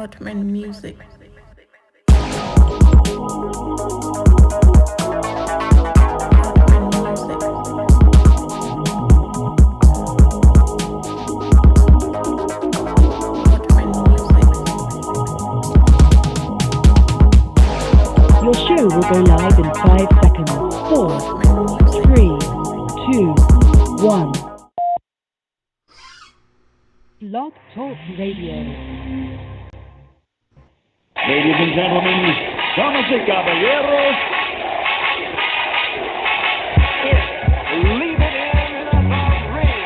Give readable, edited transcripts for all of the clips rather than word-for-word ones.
Ottoman music. Your show will go live in 5 seconds. 4, 3, 2, 1. Blog Talk Radio. Ladies and gentlemen, damas y caballeros, leave it in the ring.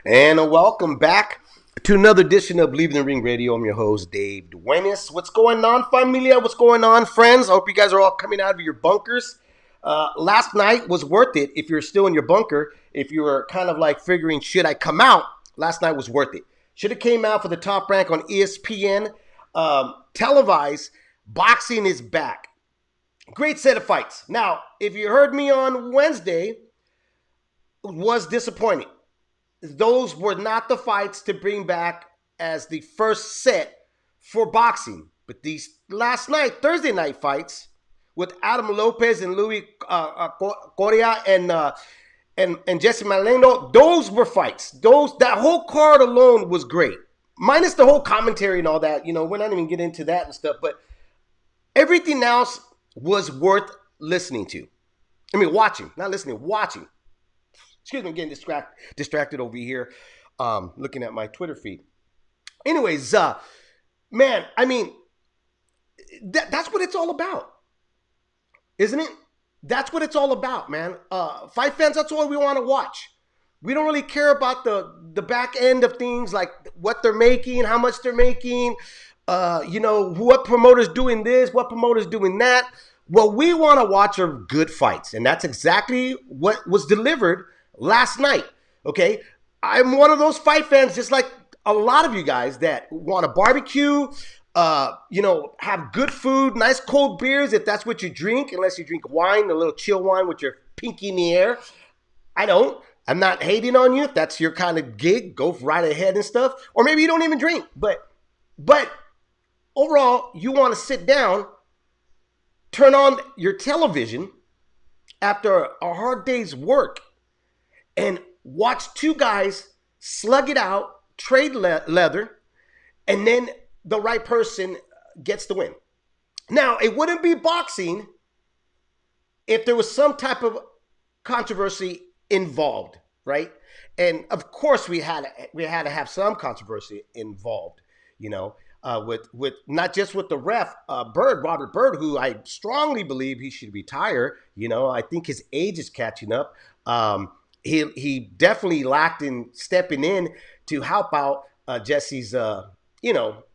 And welcome back to another edition of Leaving the Ring Radio. I'm your host, Dave Duenez. What's going on, familia? What's going on, friends? I hope you guys are all coming out of your bunkers. Last night was worth it if you're still in your bunker. If you were kind of like figuring, should I come out? Last night was worth it. Should have came out for the Top Rank on ESPN. Televised, boxing is back. Great set of fights. Now, if you heard me on Wednesday, was disappointing. Those were not the fights to bring back as the first set for boxing. But these last night, Thursday night fights with Adam Lopez and Louie Coria and Jesse Magdaleno, those were fights. That whole card alone was great. Minus the whole commentary and all that. You know, we're not even getting into that and stuff. But everything else was worth listening to. I mean, watching. Not listening, watching. Excuse me, I'm getting distracted over here, looking at my Twitter feed. Anyways, man, I mean, that's what it's all about, isn't it? That's what it's all about, man. Fight fans, that's all we want to watch. We don't really care about the back end of things, like what they're making, how much they're making, what promoter's doing this, what promoter's doing that. What we want to watch are good fights, and that's exactly what was delivered last night, okay? I'm one of those fight fans, just like a lot of you guys, that want to barbecue, have good food, nice cold beers, if that's what you drink, unless you drink wine, a little chill wine with your pinky in the air. I don't. I'm not hating on you. If that's your kind of gig, go right ahead and stuff. Or maybe you don't even drink. But overall, you want to sit down, turn on your television after a hard day's work, and watch two guys slug it out, trade leather, and then the right person gets the win. Now, it wouldn't be boxing if there was some type of controversy involved, right? And of course, we had to have some controversy involved, with not just with the ref, Robert Bryd, who I strongly believe he should retire. I think his age is catching up. He definitely lacked in stepping in to help out Jesse's,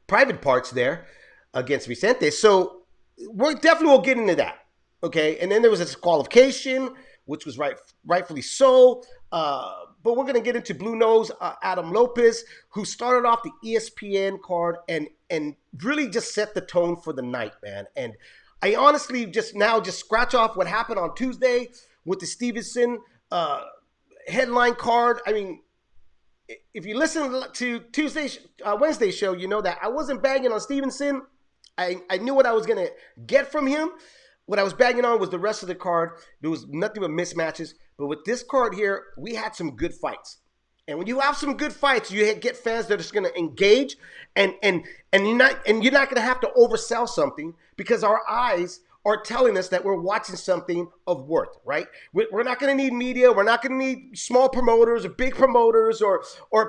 private parts there against Vicente. So we definitely will get into that, okay? And then there was a disqualification, which was rightfully so. But we're going to get into Blue Nose Adam Lopez, who started off the ESPN card and really just set the tone for the night, man. And I honestly just scratch off what happened on Tuesday with the Stevenson headline card. I mean, if you listen to Wednesday show, you know that I wasn't bagging on Stevenson. I knew what I was going to get from him. What I was bagging on was the rest of the card. There was nothing but mismatches. But with this card here, we had some good fights. And when you have some good fights, you get fans that are just going to engage, and you're not going to have to oversell something, because our eyes are telling us that we're watching something of worth, right? We're not going to need media. We're not going to need small promoters or big promoters or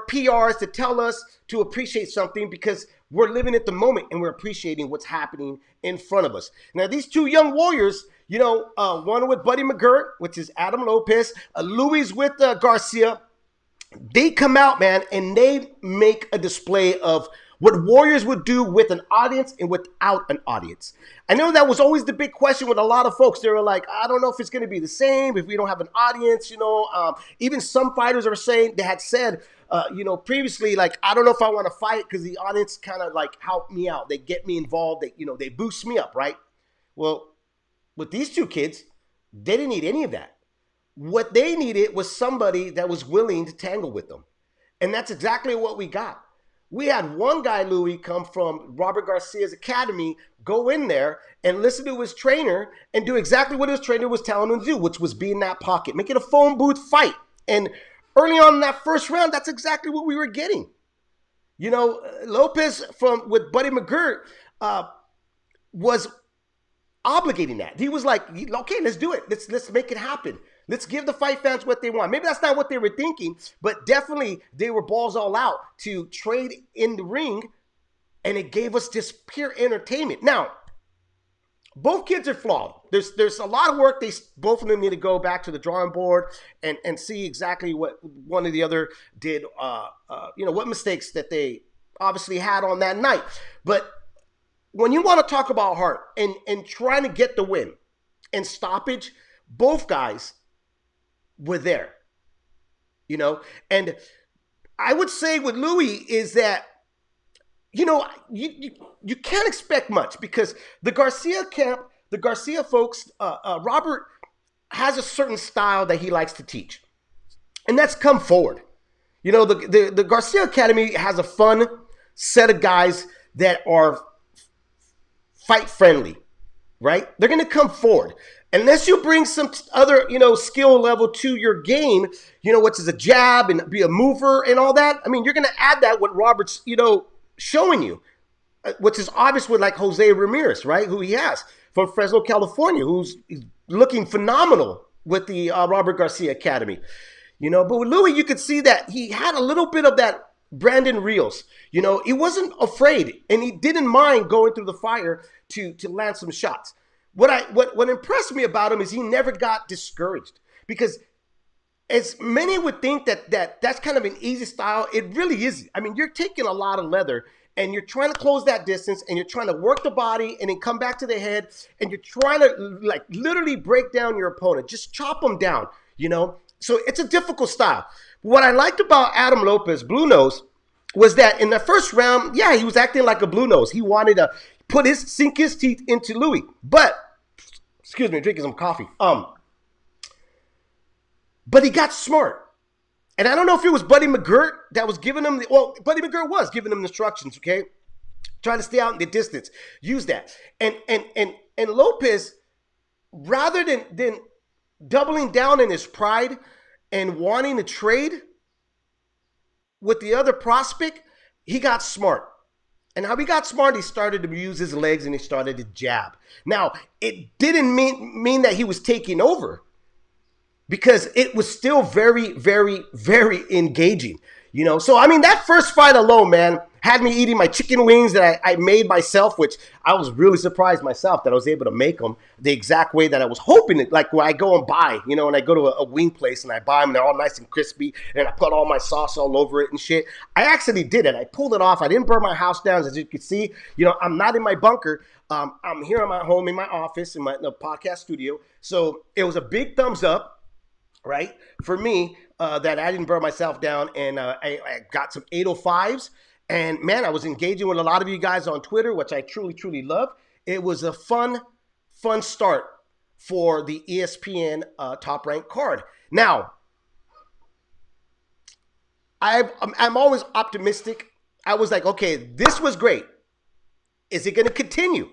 PRs to tell us to appreciate something, because we're living at the moment and we're appreciating what's happening in front of us. Now, these two young warriors, one with Buddy McGirt, which is Adam Lopez, Louie's with Garcia. They come out, man, and they make a display of what Warriors would do with an audience and without an audience. I know that was always the big question with a lot of folks. They were like, I don't know if it's going to be the same if we don't have an audience. Even some fighters are saying, they had said, previously, like, I don't know if I want to fight because the audience kind of like help me out. They get me involved. They boost me up, right? Well, with these two kids, they didn't need any of that. What they needed was somebody that was willing to tangle with them. And that's exactly what we got. We had one guy, Louie, come from Robert Garcia's academy, go in there and listen to his trainer and do exactly what his trainer was telling him to do, which was be in that pocket, make it a phone booth fight. And early on in that first round, that's exactly what we were getting. Lopez with Buddy McGirt was obligating that. He was like, okay, let's do it. Let's make it happen. Let's give the fight fans what they want. Maybe that's not what they were thinking, but definitely they were balls all out to trade in the ring, and it gave us this pure entertainment. Now, both kids are flawed. There's a lot of work. Both of them need to go back to the drawing board and see exactly what one or the other did, what mistakes that they obviously had on that night. But when you want to talk about heart and trying to get the win and stoppage, both guys were there, and I would say with Louie is that, you can't expect much because the Garcia camp, the Garcia folks, Robert has a certain style that he likes to teach, and that's come forward. The Garcia Academy has a fun set of guys that are fight friendly, right? They're going to come forward. Unless you bring some other, skill level to your game, which is a jab and be a mover and all that. I mean, you're going to add that what Robert's, showing you, which is obvious with like Jose Ramirez, right? Who he has from Fresno, California, who's looking phenomenal with the Robert Garcia Academy. But with Louie, you could see that he had a little bit of that Brandon Rios. He wasn't afraid, and he didn't mind going through the fire to land some shots. What impressed me about him is he never got discouraged, because as many would think that's kind of an easy style, it really isn't. I mean, you're taking a lot of leather and you're trying to close that distance and you're trying to work the body and then come back to the head and you're trying to like literally break down your opponent, just chop them down, So it's a difficult style. What I liked about Adam Lopez, Blue Nose, was that in the first round, yeah, he was acting like a Blue Nose. He wanted to sink his teeth into Louie. But, excuse me, drinking some coffee. But he got smart. And I don't know if it was Buddy McGirt that was giving him, Buddy McGirt was giving him instructions, okay? Trying to stay out in the distance. Use that. And Lopez, rather than doubling down in his pride and wanting to trade with the other prospect, he got smart. And how he got smart, he started to use his legs and he started to jab. Now, it didn't mean that he was taking over, because it was still very, very, very engaging. So I mean, that first fight alone, man, had me eating my chicken wings that I made myself, which I was really surprised myself that I was able to make them the exact way that I was hoping it. Like when I go and buy, and I go to a wing place and I buy them, they're all nice and crispy, and I put all my sauce all over it and shit. I actually did it. I pulled it off. I didn't burn my house down, as you can see. I'm not in my bunker. I'm here at my home, in my office, in the podcast studio. So it was a big thumbs up, right, for me, that I didn't burn myself down, and I got some 805s, and man, I was engaging with a lot of you guys on Twitter, which I truly, truly love. It was a fun start for the ESPN Top Rank card. Now, I'm always optimistic. I was like, okay, this was great. Is it going to continue?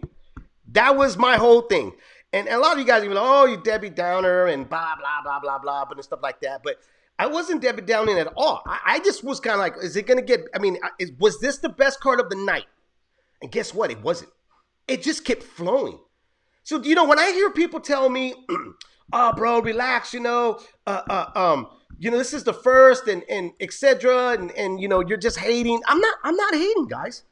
That was my whole thing. And a lot of you guys are like, oh, you Debbie Downer and blah, blah, blah, blah, blah, and stuff like that. But I wasn't Debbie Downing at all. I just was kind of like, is it going to get, was this the best card of the night? And guess what? It wasn't. It just kept flowing. So, when I hear people tell me, oh, bro, relax, this is the first and et cetera. And you're just hating. I'm not hating, guys.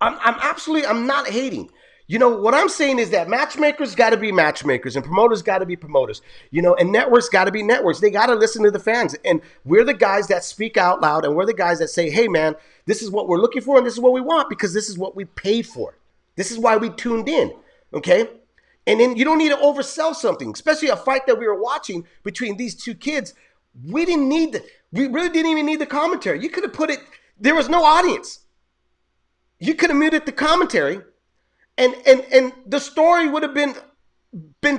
I'm not hating. You know, what I'm saying is that matchmakers got to be matchmakers and promoters got to be promoters, you know, and networks got to be networks. They got to listen to the fans. And we're the guys that speak out loud, and we're the guys that say, hey, man, this is what we're looking for and this is what we want because this is what we paid for. This is why we tuned in, okay? And then you don't need to oversell something, especially a fight that we were watching between these two kids. We really didn't even need the commentary. You could have put it, there was no audience. You could have muted the commentary. And the story would have been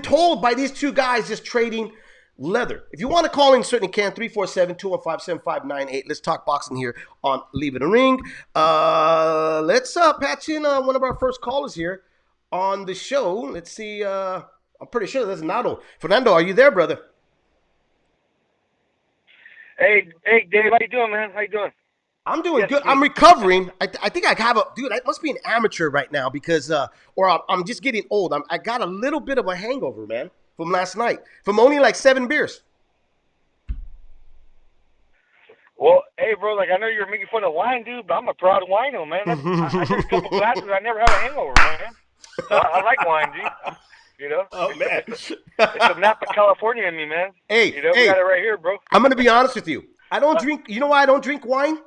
told by these two guys just trading leather. If you want to call in, certainly can. 347-215-7598. Let's talk boxing here on Leave It a Ring. Let's patch in one of our first callers here on the show. Let's see. I'm pretty sure that's Nado. Fernando, are you there, brother? Hey, Dave. How you doing, man? How you doing? I'm doing good. I'm recovering. I think I have dude, I must be an amateur right now because, or I'm just getting old. I got a little bit of a hangover, man, from last night, from only like 7 beers. Well, hey, bro, like I know you're making fun of wine, dude, but I'm a proud wino, man. I drink a couple glasses. I never had a hangover, man. So I like wine, dude. You know? Oh, man. It's a Napa, California in me, man. Hey, you know, we got it right here, bro. I'm going to be honest with you. I don't drink, you know why I don't drink wine?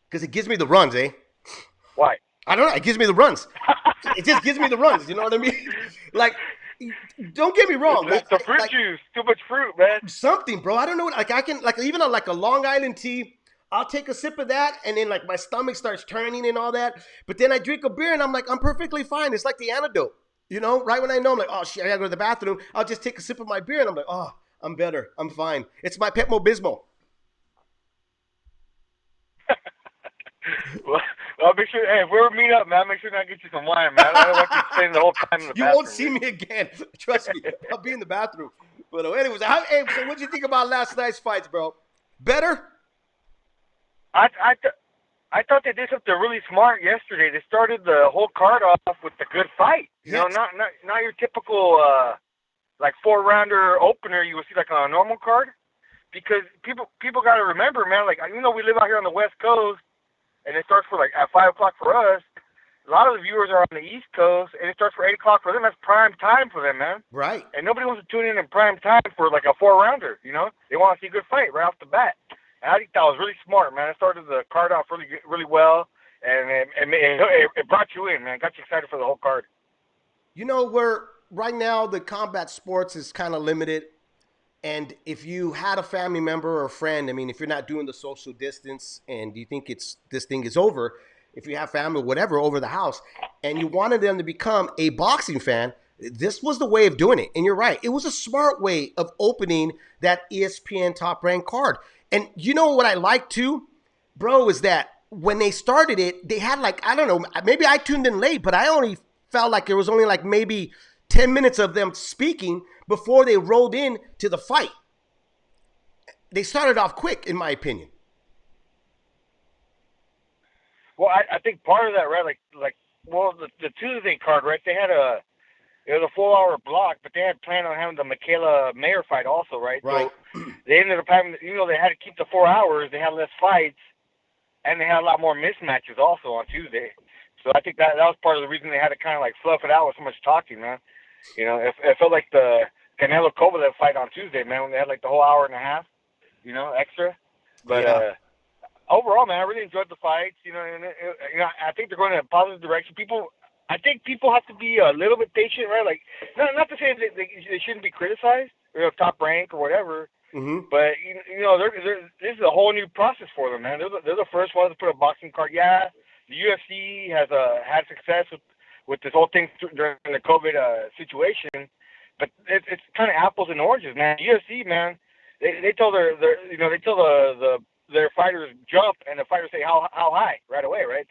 Because it gives me the runs, eh? Why? I don't know. It gives me the runs. It just gives me the runs. You know what I mean? Like, don't get me wrong. It's the fruit juice. Too much fruit, man. Something, bro. I don't know. Like, I can, like, even like a Long Island tea, I'll take a sip of that, and then, like, my stomach starts turning and all that. But then I drink a beer, and I'm like, I'm perfectly fine. It's like the antidote. You know? Right when I know, I'm like, oh, shit, I got to go to the bathroom. I'll just take a sip of my beer, and I'm like, oh, I'm better. I'm fine. It's my Pepto-Bismol. Well, make sure. Hey, if we ever meet up, man, make sure I get you some wine, man. I don't want you spending the whole time in the bathroom. You won't see me again. Trust me. I'll be in the bathroom. But anyways, hey, so what'd you think about last night's fights, bro? Better? I thought they did something really smart yesterday. They started the whole card off with a good fight. You know, not your typical like 4-rounder opener you would see like on a normal card. Because people got to remember, man. Like, even though we live out here on the West Coast. And it starts for like at 5 o'clock for us. A lot of the viewers are on the East Coast, and it starts for 8 o'clock for them. That's prime time for them, man. Right. And nobody wants to tune in prime time for like a 4-rounder. You know, they want to see a good fight right off the bat. And I think that was really smart, man. It started the card off really well, and it brought you in, man. Got you excited for the whole card. You know, right now the combat sports is kind of limited. And if you had a family member or a friend, I mean, if you're not doing the social distance and you think this thing is over, if you have family or whatever over the house, and you wanted them to become a boxing fan, this was the way of doing it. And you're right. It was a smart way of opening that ESPN Top Rank card. And you know what I like too, bro, is that when they started it, they had like, I don't know, maybe I tuned in late, but I only felt like there was only like maybe 10 minutes of them speaking before they rolled in to the fight. They started off quick, in my opinion. Well, I think part of that, right? The Tuesday card, right? They had it was a 4-hour block, but they had planned on having the Michaela Mayer fight also, right? Right. So they ended up having, you know, they had to keep the 4 hours. They had less fights, and they had a lot more mismatches also on Tuesday. So I think that was part of the reason they had to kind of like fluff it out with so much talking, man. You know, it felt like the Canelo Kovalev fight on Tuesday, man, when they had like the whole hour and a half, you know, extra. But overall, man, I really enjoyed the fights. You know, and I think they're going in a positive direction. I think people have to be a little bit patient, right? Like, not to say that they shouldn't be criticized, Top Rank or whatever. Mm-hmm. But you know, this is a whole new process for them, man. They're the first ones to put a boxing card. Yeah, the UFC has had success with this whole thing during the COVID situation, but it's kind of apples and oranges, man. UFC, man, they tell their fighters jump, and the fighters say how high right away, right?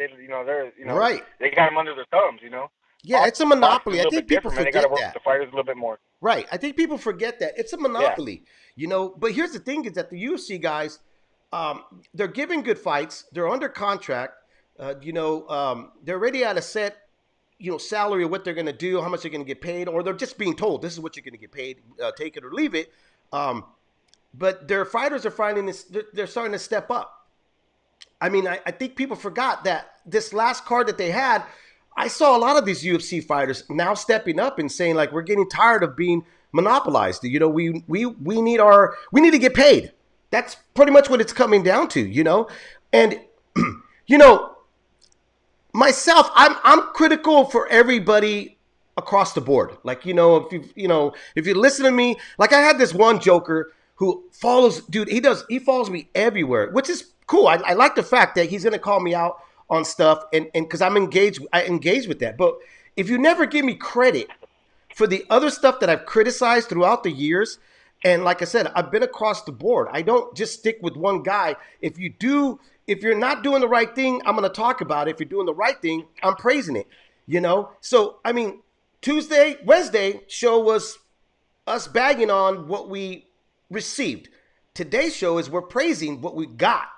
Right. They got them under their thumbs, you know. Yeah, it's a monopoly. I think people forget they got to work that. with the fighters a little bit more. Right. I think people forget that it's a monopoly. You know, but here's the thing: is that the UFC guys, they're giving good fights. They're under contract. They're already at a set, salary of what they're going to do, how much they're going to get paid, or they're just being told this is what you're going to get paid, take it or leave it. But their fighters are finding this, they're starting to step up. I mean, I think people forgot that this last card that they had, I saw a lot of these UFC fighters now stepping up and saying like, we're getting tired of being monopolized. You know, we need to get paid. That's pretty much what it's coming down to, you know? And, you know, myself, I'm critical for everybody across the board. Like, you know, if you listen to me, like I had this one joker who follows, dude, he follows me everywhere, which is cool. I like the fact that he's going to call me out on stuff and because I engage with that. But if you never give me credit for the other stuff that I've criticized throughout the years, and like I said, I've been across the board. I don't just stick with one guy. If you're not doing the right thing, I'm going to talk about it. If you're doing the right thing, I'm praising it, you know? So, I mean, Wednesday show was us bagging on what we received. Today's show is we're praising what we got.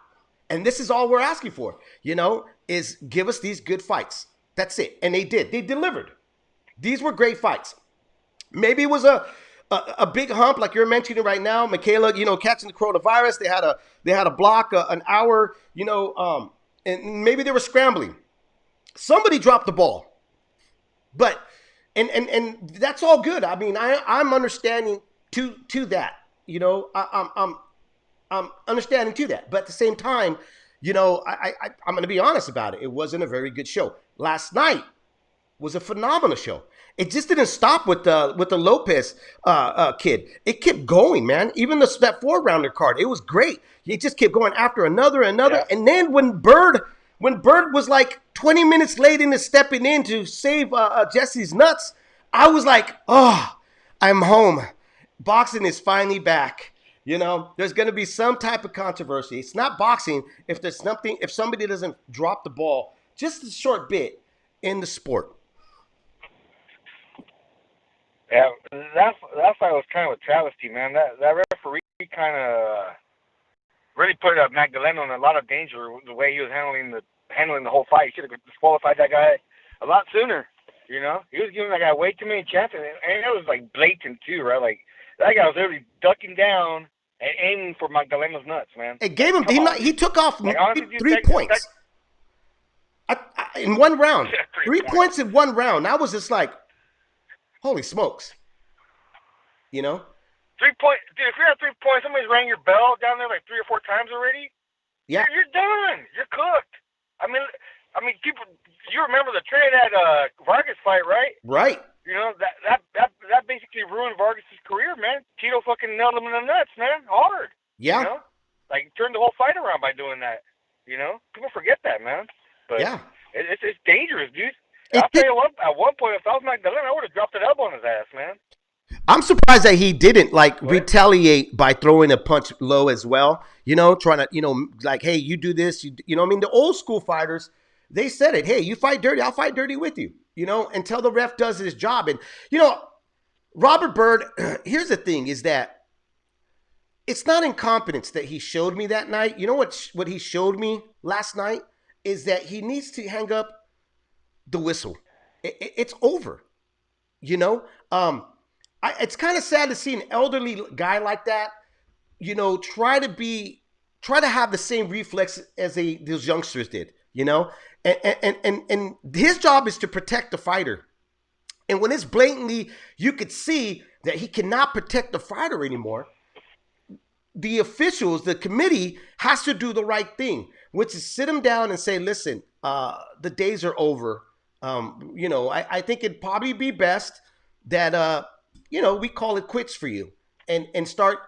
And this is all we're asking for, you know, is give us these good fights. That's it. And they did. They delivered. These were great fights. Maybe it was a big hump like you're mentioning right now. Michaela, you know, catching the coronavirus. They had a block an hour, you know, and maybe they were scrambling. Somebody dropped the ball. But and that's all good. I mean, I'm understanding to that. You know, I'm understanding to that. But at the same time, you know, I'm going to be honest about it. It wasn't a very good show. Last night was a phenomenal show. It just didn't stop with the Lopez kid. It kept going, man. Even that 4-rounder card, it was great. It just kept going after another. Yeah. And then when Bryd was like 20 minutes late into stepping in to save Jesse's nuts, I was like, oh, I'm home. Boxing is finally back. You know, there's going to be some type of controversy. It's not boxing if somebody doesn't drop the ball just a short bit in the sport. Yeah, that's why I was kind of a travesty, man. That referee kind of really put Magdaleno in a lot of danger the way he was handling the whole fight. He should have disqualified that guy a lot sooner. You know, he was giving that guy way too many chances, and it was like blatant too, right? Like that guy was literally ducking down and aiming for Magdaleno's nuts, man. It gave him. He took off like, honestly, 3 points in one round. 3 points in one round. I was just like, holy smokes. You know? 3 points. Dude, if you're at 3 points, somebody's rang your bell down there like 3 or 4 times already. Yeah. You're done. You're cooked. I mean, people. You remember the Trinidad Vargas fight, right? Right. You know that basically ruined Vargas' career, man. Tito fucking nailed him in the nuts, man, hard. Yeah. You know? Like turned the whole fight around by doing that. You know, people forget that, man. But yeah, it's dangerous, dude. I'll tell you what. At one point, if I was Magdaleno, I would have dropped an elbow on his ass, man. I'm surprised that he didn't retaliate by throwing a punch low as well. You know, trying to, you know, like, hey, you do this. You know, I mean, the old school fighters, they said it. Hey, you fight dirty, I'll fight dirty with you. You know, until the ref does his job. And, you know, Robert Bryd, here's the thing is that it's not incompetence that he showed me that night. You know what he showed me last night is that he needs to hang up the whistle. It's over. You know, it's kind of sad to see an elderly guy like that, you know, try to have the same reflex as those youngsters did, you know, and his job is to protect the fighter. And when it's blatantly, you could see that he cannot protect the fighter anymore. The officials, the committee has to do the right thing, which is sit him down and say, listen, the days are over. You know, I think it'd probably be best that, you know, we call it quits for you and start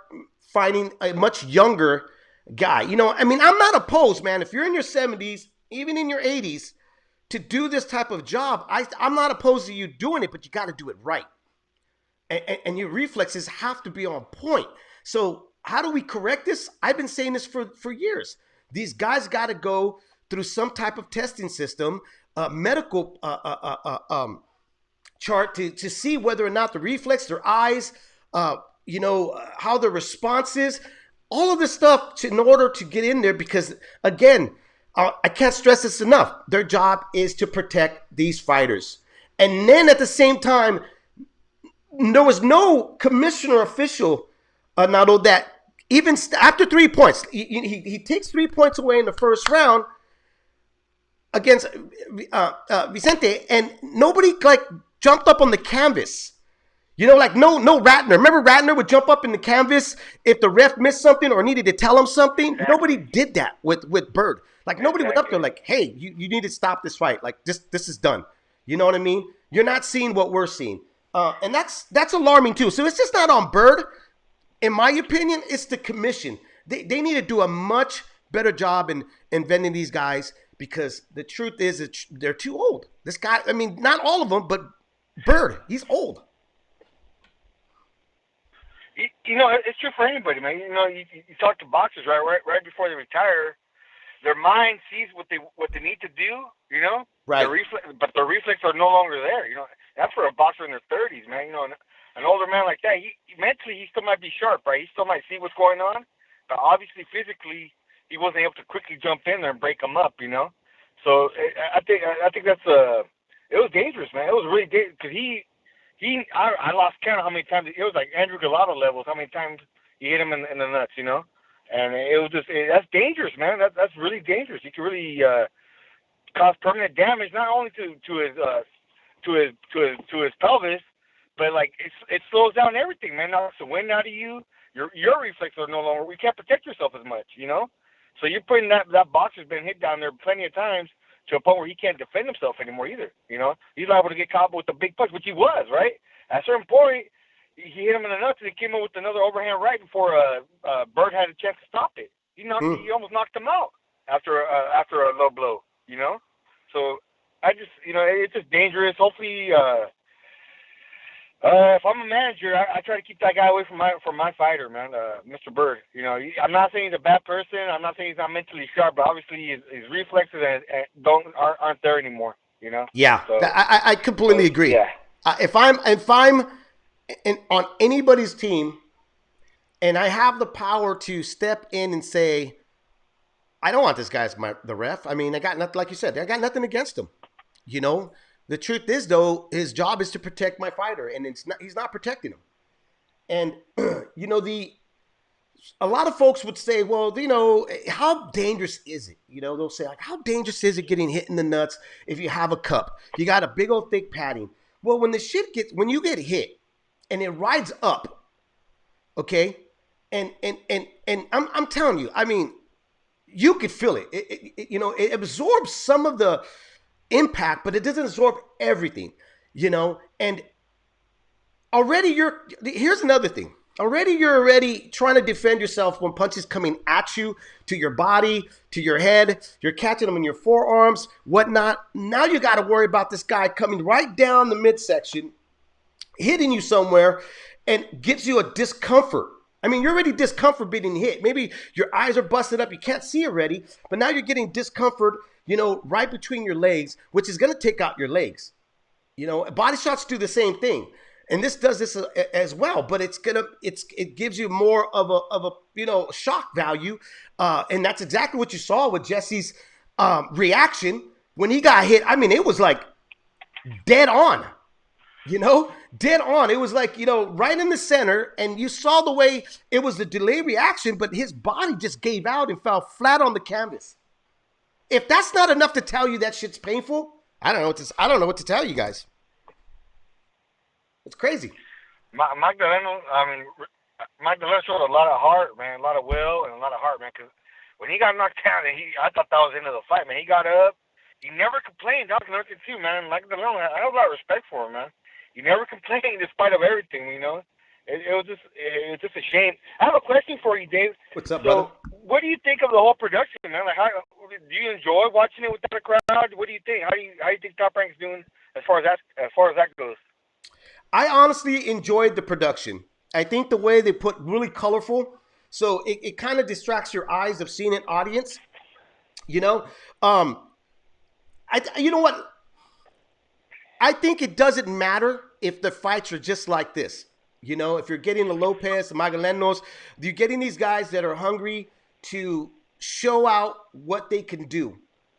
finding a much younger guy. You know, I mean, I'm not opposed, man. If you're in your 70s, even in your 80s, to do this type of job, I'm not opposed to you doing it, but you got to do it right. And your reflexes have to be on point. So how do we correct this? I've been saying this for years. These guys got to go through some type of testing system, medical chart to see whether or not the reflex, their eyes, you know, how their response is, all of this stuff in order to get in there. Because again, I can't stress this enough. Their job is to protect these fighters. And then at the same time, there was no commissioner official, Nato, that even after 3 points, he takes 3 points away in the first round. against Vicente, and nobody like jumped up on the canvas. You know, like no Ratner. Remember Ratner would jump up in the canvas if the ref missed something or needed to tell him something? Exactly. Nobody did that with Bryd. Like nobody went up there Exactly. like, hey, you need to stop this fight. Like this is done. You know what I mean? You're not seeing what we're seeing. And that's alarming too. So it's just not on Bryd. In my opinion, it's the commission. They need to do a much better job in vetting these guys, because the truth is that they're too old. This guy, I mean, not all of them, but Bryd, he's old. You know, it's true for anybody, man. You know, you talk to boxers right before they retire. Their mind sees what they need to do. You know, Right. but their reflexes are no longer there. You know, that's for a boxer in their 30s, man. You know, an older man like that, he mentally he still might be sharp, right? He still might see what's going on, but obviously physically he wasn't able to quickly jump in there and break them up. You know, so I think that's it was dangerous, man. It was really dangerous because I lost count of how many times it was like Andrew Gallardo levels. How many times he hit him in the nuts, you know? And it was just that's dangerous, man. That's really dangerous. He could really cause permanent damage not only to his pelvis, but like it slows down everything, man. Knocks the wind out of you. Your reflexes are no longer. You can't protect yourself as much, you know. So you're putting that boxer's been hit down there plenty of times to a point where he can't defend himself anymore either. You know, he's liable to get caught with a big punch, which he was, right? At a certain point, he hit him in the nuts, and he came in with another overhand right before Bryd had a chance to stop it. He almost knocked him out after a low blow, you know. So I just, you know, it's just dangerous. Hopefully, if I'm a manager, I try to keep that guy away from my fighter, man, Mr. Bryd. You know, I'm not saying he's a bad person. I'm not saying he's not mentally sharp, but obviously his reflexes aren't there anymore. You know. Yeah, So, I completely agree. Yeah. If I'm on anybody's team, and I have the power to step in and say, I don't want this guy as the ref. I mean, I got nothing, like you said, I got nothing against him. You know, the truth is though, his job is to protect my fighter, and he's not protecting him. And you know, a lot of folks would say, well, you know, how dangerous is it? You know, they'll say like, how dangerous is it getting hit in the nuts if you have a cup? You got a big old thick padding. Well, when you get hit and it rides up, okay, and I'm telling you, I mean, you could feel it. You know, it absorbs some of the impact, but it doesn't absorb everything, you know. And here's another thing. You're trying to defend yourself when punches coming at you, to your body, to your head. You're catching them in your forearms, whatnot. Now you got to worry about this guy coming right down the midsection, hitting you somewhere, and gives you a discomfort. I mean, you're already discomfort being hit. Maybe your eyes are busted up. You can't see already, but now you're getting discomfort, you know, right between your legs, which is going to take out your legs. You know, body shots do the same thing. And this does this as well, but it gives you more of a you know, shock value, and that's exactly what you saw with Jesse's reaction when he got hit. I mean, it was like dead on, you know, dead on. It was like, you know, right in the center, and you saw the way it was a delayed reaction, but his body just gave out and fell flat on the canvas. If that's not enough to tell you that shit's painful, I don't know what to tell you guys. It's crazy. Magdaleno showed a lot of heart, man, a lot of will and a lot of heart, man. Because when he got knocked down, I thought that was the end of the fight, man. He got up. He never complained. That was another thing too, man. Magdaleno, I have a lot of respect for him, man. He never complained despite of everything, you know. It was just a shame. I have a question for you, Dave. What's up, brother? What do you think of the whole production, man? Like, how do you enjoy watching it without a crowd? What do you think? How do you think Top Rank's doing as far as that goes? I honestly enjoyed the production. I think the way they put really colorful, so it kind of distracts your eyes of seeing an audience. You know, you know what? I think it doesn't matter if the fights are just like this. You know, if you're getting the Lopez, the Magdalenos, you're getting these guys that are hungry to show out what they can do.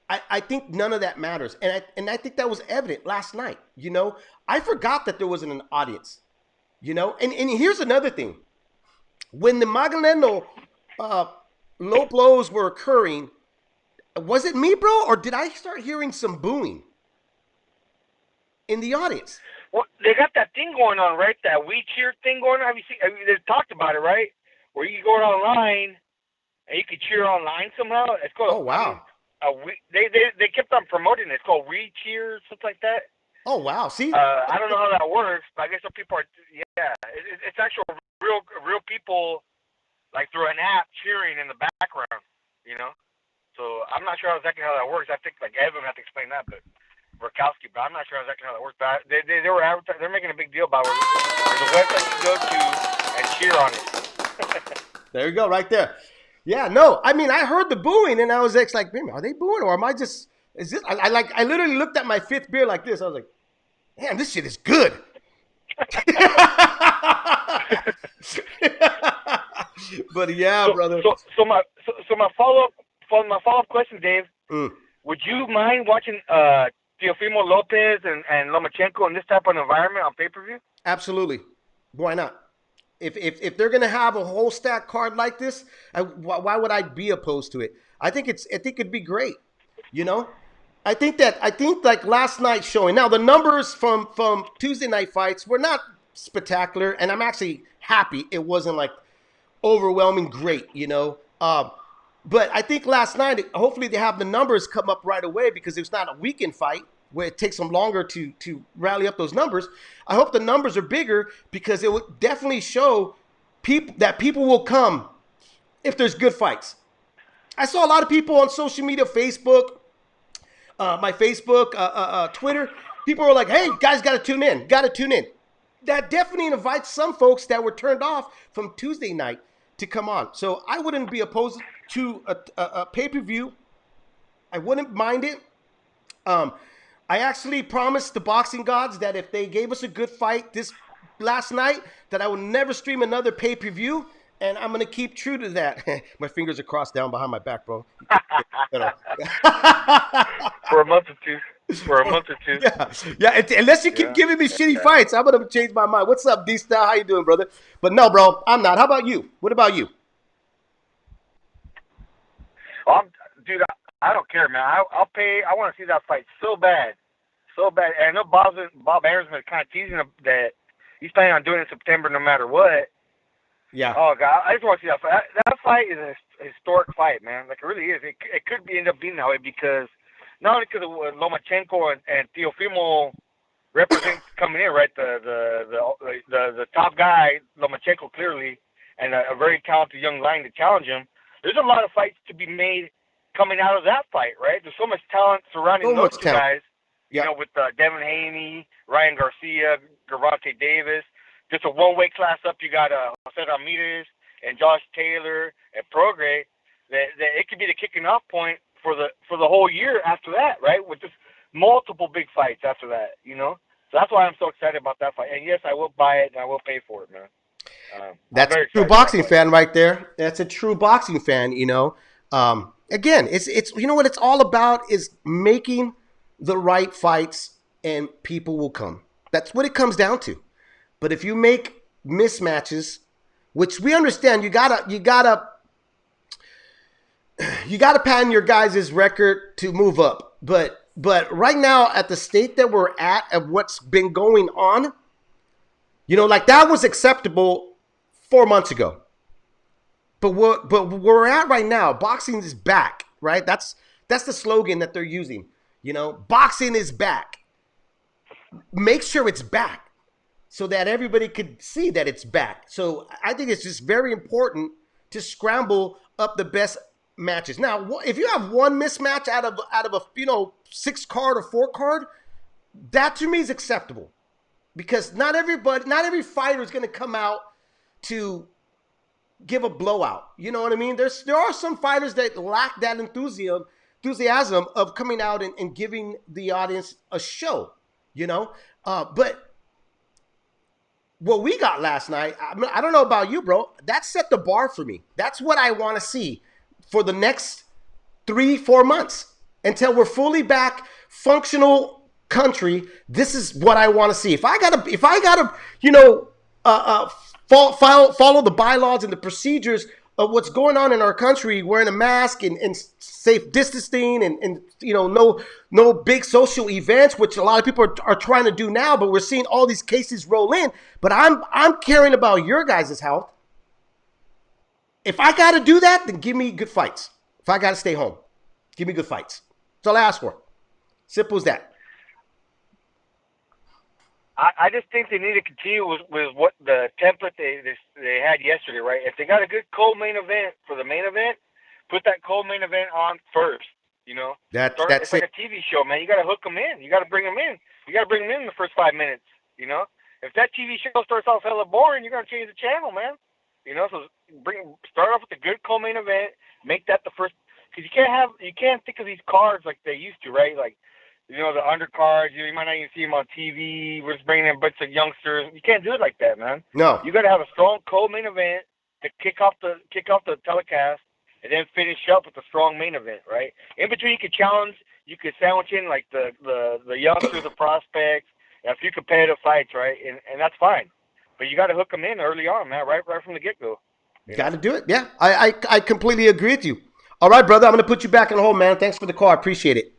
I think none of that matters. And I think that was evident last night. You know, I forgot that there wasn't an audience, you know. And here's another thing. When the Magdaleno low blows were occurring, Was it me, bro, or did I start hearing some booing in the audience? Well, they got that thing going on, right? That We Cheer thing going on. Have you seen? They talked about it, right? Where you go online and you can cheer online somehow. It's called. Oh, wow. They kept on promoting it. It's called We Cheer, something like that. Oh, wow. See? I don't know how that works, but I guess some people are. Yeah, it's actual real people, like through an app cheering in the background. You know. So I'm not sure exactly how that works. I think like Evan had to explain that, but Burkowski, but I'm not sure exactly how that works. But they were advertising. They're making a big deal about it. There's a website you go to and cheer on it. There you go, right there. Yeah, no, I mean, I heard the booing, and I was like, man, are they booing, or am I just? Is this? I literally looked at my fifth beer like this. I was like, damn, this shit is good. But yeah, brother. So my follow up question, Dave. Would you mind watching Teofimo Lopez and Lomachenko in this type of environment on pay-per-view? Absolutely. Why not? If they're gonna have a whole stack card like this, why would I be opposed to it? I think it'd be great. You know, I think like last night's showing. Now the numbers from Tuesday night fights were not spectacular, and I'm actually happy it wasn't like overwhelming great. You know, but I think last night, hopefully they have the numbers come up right away because it's not a weekend fight where it takes them longer to rally up those numbers. I hope the numbers are bigger because it would definitely show people will come if there's good fights. I saw a lot of people on social media, Facebook, my Facebook, Twitter. People were like, hey, guys, got to tune in. That definitely invites some folks that were turned off from Tuesday night to come on. So I wouldn't be opposed to a pay-per-view. I wouldn't mind it. I actually promised the boxing gods that if they gave us a good fight this last night, that I would never stream another pay-per-view, and I'm going to keep true to that. My fingers are crossed down behind my back, bro. For a month or two. Yeah. Unless you keep giving me shitty fights, I'm going to change my mind. What's up, D-Style? How you doing, brother? But no, bro, I'm not. How about you? What about you? Dude, I don't care, man. I'll pay. I want to see that fight so bad. And I know Bob Aarons was kind of teasing that he's planning on doing it in September no matter what. Yeah. Oh, God. I just want to see that fight. That fight is a historic fight, man. Like, it really is. It could end up being that way because not only because of Lomachenko and Teofimo represent coming in, right? The top guy, Lomachenko, clearly, and a very talented young lion to challenge him. There's a lot of fights to be made coming out of that fight, right? There's so much talent surrounding those two guys. You know, with Devin Haney, Ryan Garcia, Gervonta Davis. Just a one-weight class up, you got Jose Ramirez and Josh Taylor and Prograis. That it could be the kicking off point for the whole year after that, right? With just multiple big fights after that, you know. So that's why I'm so excited about that fight. And yes, I will buy it and I will pay for it, man. That's a true boxing fan right there. That's a true boxing fan, you know. Again, it's you know what it's all about is making the right fights and people will come. That's what it comes down to. But if you make mismatches, which we understand, you gotta pattern your guys' record to move up. But right now, at the state that we're at of what's been going on, you know, like that was acceptable 4 months ago. But where we're at right now, boxing is back, right? That's the slogan that they're using. You know, boxing is back. Make sure it's back so that everybody could see that it's back. So I think it's just very important to scramble up the best matches. Now, if you have one mismatch out of a 6 card or 4 card, that to me is acceptable because not every fighter is going to come out to give a blowout. You know what I mean? There are some fighters that lack that enthusiasm of coming out and giving the audience a show, you know? But what we got last night, I don't know about you, bro. That set the bar for me. That's what I want to see for the next 3-4 months until we're fully back, functional country. This is what I want to see. If I gotta, follow the bylaws and the procedures of what's going on in our country, wearing a mask and safe distancing and no big social events, which a lot of people are trying to do now, but we're seeing all these cases roll in. But I'm caring about your guys' health. If I got to do that, then give me good fights. If I got to stay home, give me good fights. That's all I ask for. Simple as that. I just think they need to continue with what the template they had yesterday, right? If they got a good co-main event for the main event, put that co-main event on first. That's it's like a TV show, man. You got to hook them in. You got to bring them in. You got to bring them in the first 5 minutes. If that TV show starts off hella boring, you're gonna change the channel, man. So start off with a good co-main event. Make that the first, because you can't think of these cards like they used to, right? Like, the undercards, you might not even see them on TV. We're just bringing in a bunch of youngsters. You can't do it like that, man. No. You got to have a strong co-main event to kick off the telecast, and then finish up with a strong main event, right? In between, you could challenge. You could sandwich in like the youngsters, the prospects, and a few competitive fights, right? And that's fine. But you got to hook them in early on, man, right from the get-go. Got to do it. Yeah, I completely agree with you. All right, brother, I'm going to put you back in the hole, man. Thanks for the call. I appreciate it.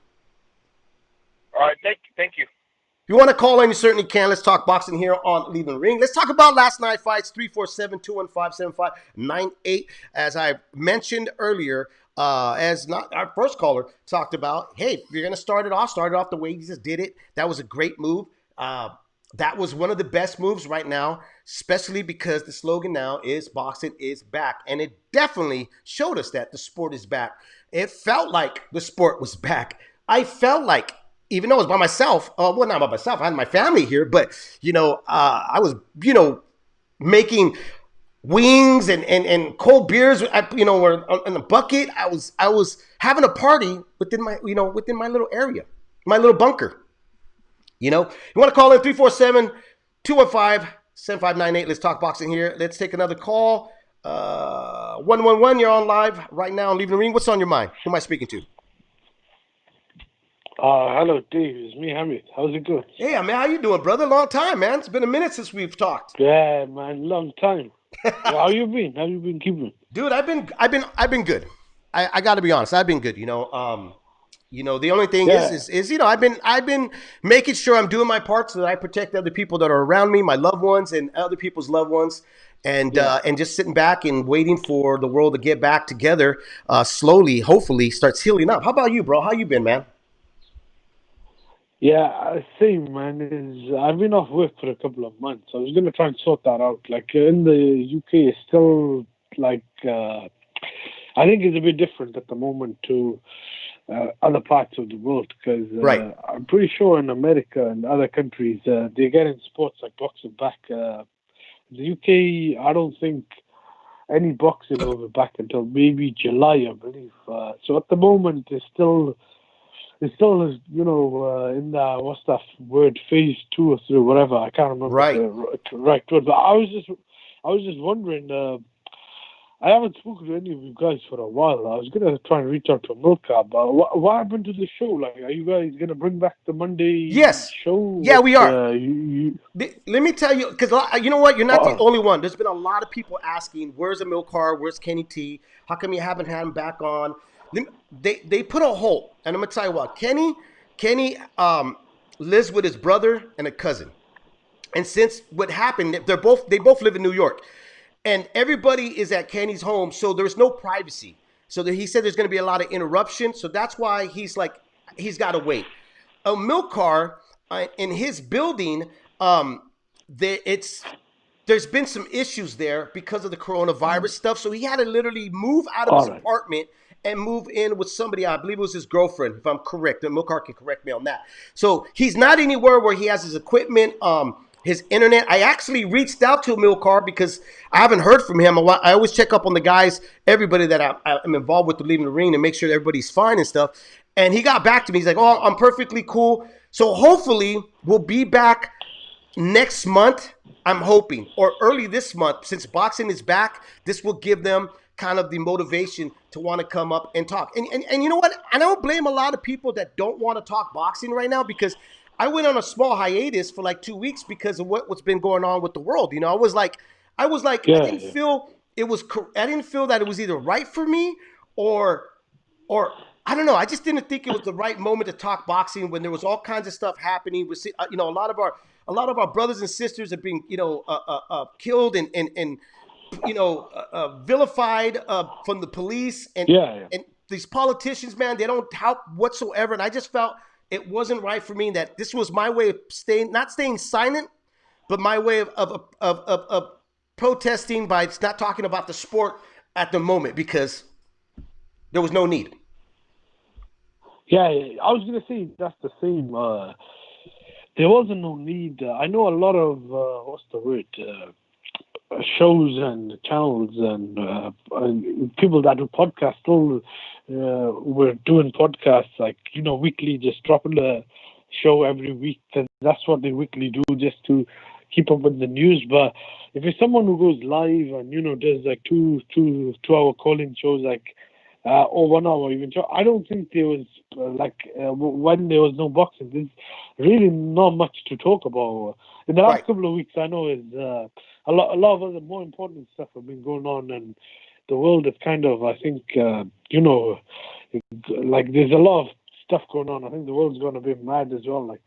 All right, thank you. If you want to call in, you certainly can. Let's talk boxing here on Leaving the Ring. Let's talk about last night fights, 347-215-7598. As I mentioned earlier, as not our first caller talked about, hey, if you're going to start it off the way you just did it. That was a great move. That was one of the best moves right now, especially because the slogan now is boxing is back. And it definitely showed us that the sport is back. It felt like the sport was back. I felt like, even though I was by myself, well, not by myself, I had my family here, but, I was, making wings and cold beers, were in a bucket. I was having a party within my little area, my little bunker. You want to call in 347-215-7598. Let's talk boxing here. Let's take another call. 111, you're on live right now on Leaving the Ring. What's on your mind? Who am I speaking to? Hello, Dave. It's me, Hamid. How's it going? Hey, man, how you doing, brother? Long time, man. It's been a minute since we've talked. Yeah, man, long time. How you been? How you been keeping? Dude, I've been good. I got to be honest. I've been good. The only thing is I've been making sure I'm doing my part so that I protect other people that are around me, my loved ones, and other people's loved ones, and just sitting back and waiting for the world to get back together. Slowly, hopefully, starts healing up. How about you, bro? How you been, man? Yeah, same, man. I've been off work for a couple of months. I was going to try and sort that out. Like, in the UK, it's still, like, I think it's a bit different at the moment to other parts of the world, because right. I'm pretty sure in America and other countries, they're getting sports like boxing back. The UK, I don't think any boxing will be back until maybe July, I believe. So at the moment, it's still is, in the, what's that word, phase 2 or 3, whatever. I can't remember the right word. But I was just wondering, I haven't spoken to any of you guys for a while. I was going to try and reach out to Milka, but what happened to the show? Like, are you guys going to bring back the Monday show? Yeah, we are. Let me tell you, because you know what? You're not the only one. There's been a lot of people asking, where's Amilcar? Where's Kenny T? How come you haven't had him back on? They put a hold. And I'm going to tell you what. Kenny lives with his brother and a cousin. And since what happened, they both live in New York. And everybody is at Kenny's home, so there's no privacy. So he said there's going to be a lot of interruption. So that's why he's got to wait. Amilcar, in his building, there's been some issues there because of the coronavirus stuff. So he had to literally move out of his apartment and move in with somebody. I believe it was his girlfriend, if I'm correct. Amilcar can correct me on that. So he's not anywhere where he has his equipment, his internet. I actually reached out to Amilcar because I haven't heard from him. I always check up on the guys, everybody that I'm involved with, Leaving the Ring, and make sure everybody's fine and stuff. And he got back to me. He's like, oh, I'm perfectly cool. So hopefully we'll be back next month, I'm hoping, or early this month. Since boxing is back, this will give them kind of the motivation to want to come up and talk. And you know what? I don't blame a lot of people that don't want to talk boxing right now, because I went on a small hiatus for like 2 weeks because of what's been going on with the world. I was like, I didn't feel I didn't feel that it was either right for me or I don't know. I just didn't think it was the right moment to talk boxing when there was all kinds of stuff happening. A lot of our brothers and sisters are being killed and vilified from the police and these politicians, man, they don't help whatsoever. And I just felt it wasn't right for me that this was my way of not staying silent, but my way of protesting by not talking about the sport at the moment because there was no need. Yeah, I was going to say that's the same. There wasn't no need. I know a lot of, what's the word, shows and channels and people that do podcasts still were doing podcasts like, weekly, just dropping a show every week. That's what they weekly do just to keep up with the news. But if it's someone who goes live and, does like two-hour call-in shows like or 1 hour even show, I don't think there was when there was no boxing, there's really not much to talk about. In the last couple of weeks, I know is a lot of other more important stuff have been going on, and the world is kind of, I think, like there's a lot of stuff going on. I think the world's going to be mad as well, like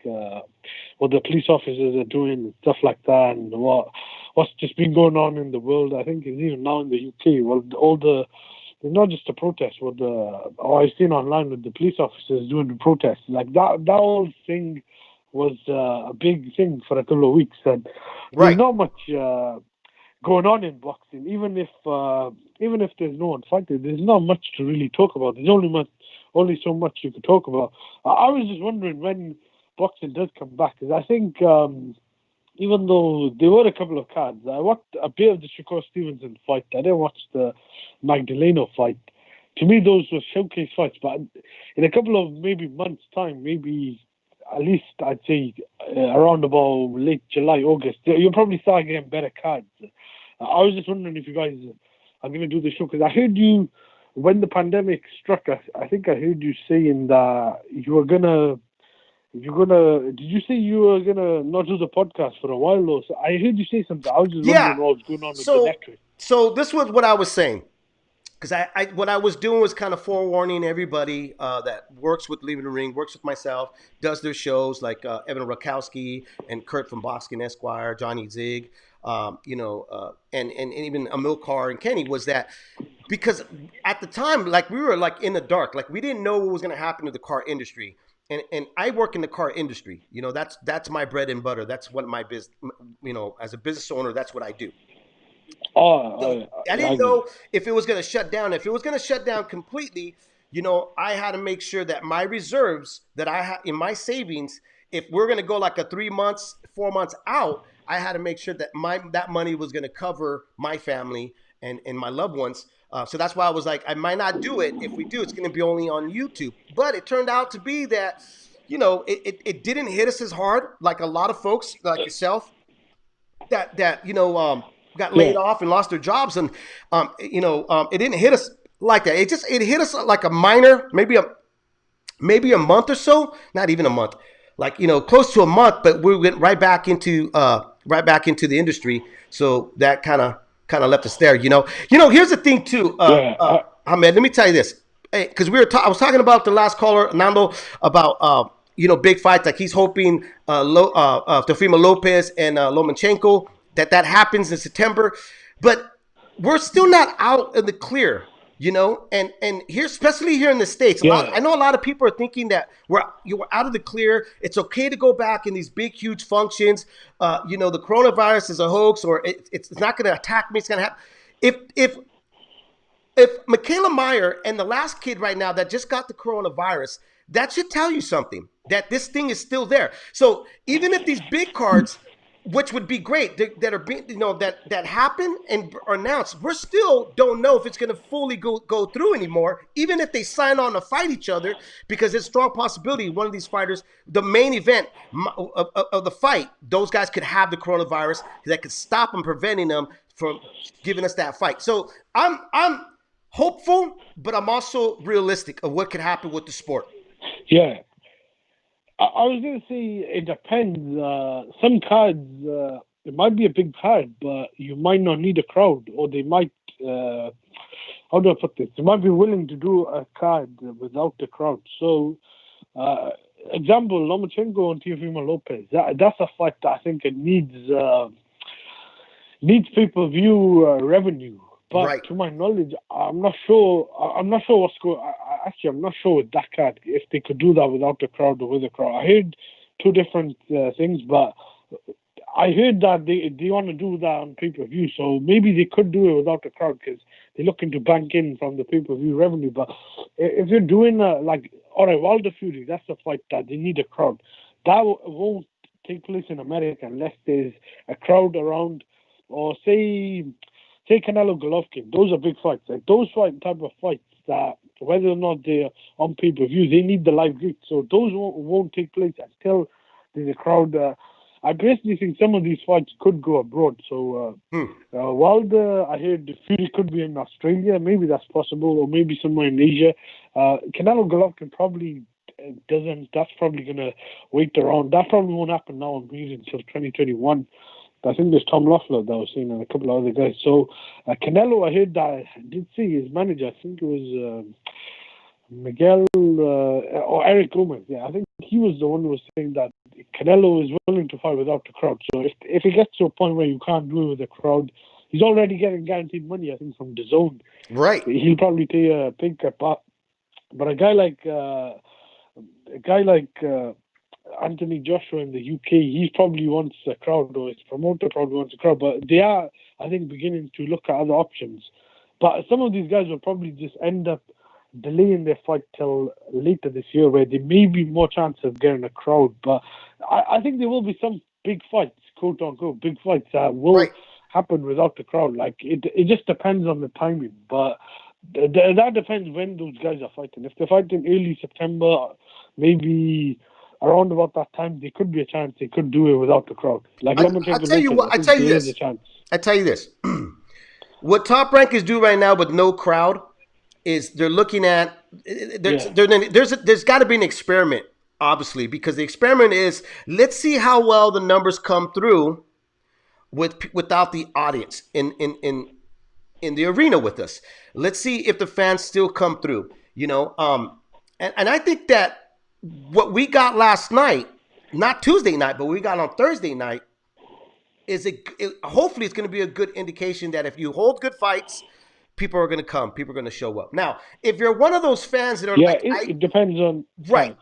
what the police officers are doing and stuff like that, and what's just been going on in the world. I think even now in the UK, well, not just the protests, I've seen online with the police officers doing the protests, like that whole thing was a big thing for a couple of weeks, and there's not much going on in boxing. Even if there's no one fighting, there's not much to really talk about. There's only so much you could talk about. I was just wondering when boxing does come back, because I think even though there were a couple of cards, I watched a bit of the Shakur Stevenson fight. I didn't watch the Magdaleno fight. To me, those were showcase fights. But in a couple of maybe months' time, maybe at least I'd say around about late July, August, you'll probably start getting better cards. I was just wondering if you guys are going to do the show, because I heard you, when the pandemic struck, I think I heard you saying that you were going to, did you say you were going to not do the podcast for a while though? So I heard you say something. I was just wondering what was going on with the network. So this was what I was saying. Because what I was doing was kind of forewarning everybody that works with Leaving the Ring, works with myself, does their shows like Evan Rakowski and Kurt from Boxing Esquire, Johnny Zig, and even Amilcar and Kenny, was that because at the time, like we were like in the dark, like we didn't know what was going to happen to the car industry. And I work in the car industry. That's my bread and butter. That's what my business, as a business owner, that's what I do. I didn't know if it was going to shut down. If it was going to shut down completely, I had to make sure that my reserves that I had in my savings, if we're going to go like a 3 months, 4 months out, I had to make sure that that money was going to cover my family and my loved ones. So that's why I was like, I might not do it. If we do, it's going to be only on YouTube. But it turned out to be that, it didn't hit us as hard like a lot of folks like yourself that got laid off and lost their jobs, and it didn't hit us like that. It hit us like a minor, maybe a month or so, not even a month, like close to a month. But we went right back into the industry, so that kind of left us there. Here's the thing too, Ahmed. Let me tell you this, because I was talking about the last caller, Nando, about big fights, like he's hoping Teofimo Lopez and Lomachenko. That happens in September, but we're still not out in the clear, and here, especially here in the States, I know a lot of people are thinking that we're out of the clear. It's okay to go back in these big, huge functions. The coronavirus is a hoax, or it's not going to attack me. It's going to happen. If Michaela Meyer and the last kid right now that just got the coronavirus, that should tell you something, that this thing is still there. So even if these big cards, which would be great, that are being, that happen and are announced, we still don't know if it's going to fully go through anymore, even if they sign on to fight each other, because there's a strong possibility one of these fighters, the main event of the fight, those guys could have the coronavirus that could stop them, preventing them from giving us that fight. So I'm hopeful, but I'm also realistic of what could happen with the sport. Yeah. I was going to say it depends. Some cards, it might be a big card, but you might not need a crowd, or they might how do I put this? They might be willing to do a card without the crowd. So, example, Lomachenko and Teofimo Lopez. That's a fight that I think it needs pay-per-view revenue. But Right. to my knowledge, I'm not sure. I'm not sure what's going. Actually, I'm not sure with that card if they could do that without the crowd or with the crowd. I heard two different things, but I heard that they want to do that on pay-per-view. So maybe they could do it without the crowd because they're looking to bank in from the pay-per-view revenue. But if you're doing like, all right, Wilder Fury, that's a fight that they need a crowd. That won't take place in America unless there's a crowd around, or say Canelo Golovkin. Those are big fights. Like those type of fights that whether or not they're on pay-per-view, they need the live gate. So those won't take place until there's a crowd. I personally think some of these fights could go abroad. So Wilder, I heard Fury could be in Australia. Maybe that's possible, or maybe somewhere in Asia. Canelo Golovkin probably doesn't. That's probably going to wait around. That probably won't happen now until 2021. I think there's Tom Loeffler that I was seeing and a couple of other guys. So Canelo, I heard that. I did see his manager. I think it was Miguel or Eric Gomez. Yeah, I think he was the one who was saying that Canelo is willing to fight without the crowd. So if it gets to a point where you can't do it with the crowd, he's already getting guaranteed money, I think, from DAZN. Right. He'll probably take a big cut. But a guy like Anthony Joshua in the UK, he probably wants a crowd, or his promoter probably wants a crowd. But they are, I think, beginning to look at other options. But some of these guys will probably just end up delaying their fight till later this year, where there may be more chance of getting a crowd. But I think there will be some big fights, quote unquote, big fights that will happen without the crowd. Like it just depends on the timing. But that depends when those guys are fighting. If they're fighting early September, maybe around about that time, there could be a chance they could do it without the crowd. Like I tell you what. I tell you this. I tell you this. What Top Rank is doing right now with no crowd is they're looking at there's got to be an experiment, obviously, because the experiment is, let's see how well the numbers come through without the audience in the arena with us. Let's see if the fans still come through, and I think that what we got last night, not Tuesday night, but we got on Thursday night, is hopefully it's going to be a good indication that if you hold good fights, people are going to come. People are going to show up. Now, if you're one of those fans that are it depends on right.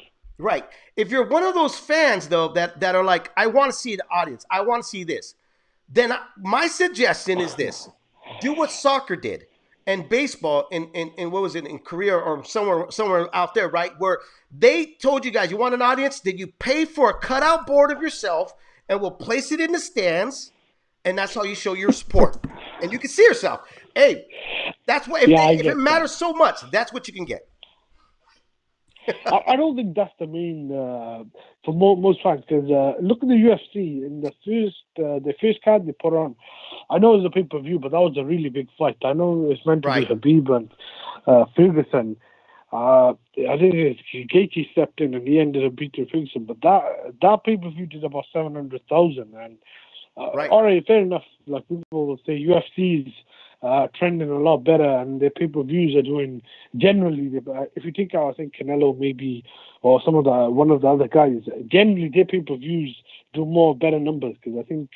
If you're one of those fans though that are like, I want to see the audience, I want to see this, then my suggestion is this: do what soccer did and baseball in what was it, in Korea or somewhere out there, right? Where they told you guys, you want an audience, then you pay for a cutout board of yourself and we'll place it in the stands, and that's how you show your support. And you can see yourself. Hey, that's what if it matters so much, that's what you can get. I don't think that's the main for most fans, because look at the UFC in the first card they put on. I know it was a pay-per-view, but that was a really big fight. I know it's meant to be Khabib and Ferguson. I think Gaethje stepped in and he ended up beating Ferguson, but that pay-per-view did about 700,000. And all right, fair enough. Like people will say, UFC's trending a lot better, and their pay-per-views are doing generally. If you take out, I think Canelo maybe, or one of the other guys, generally their pay-per-views do better numbers, because I think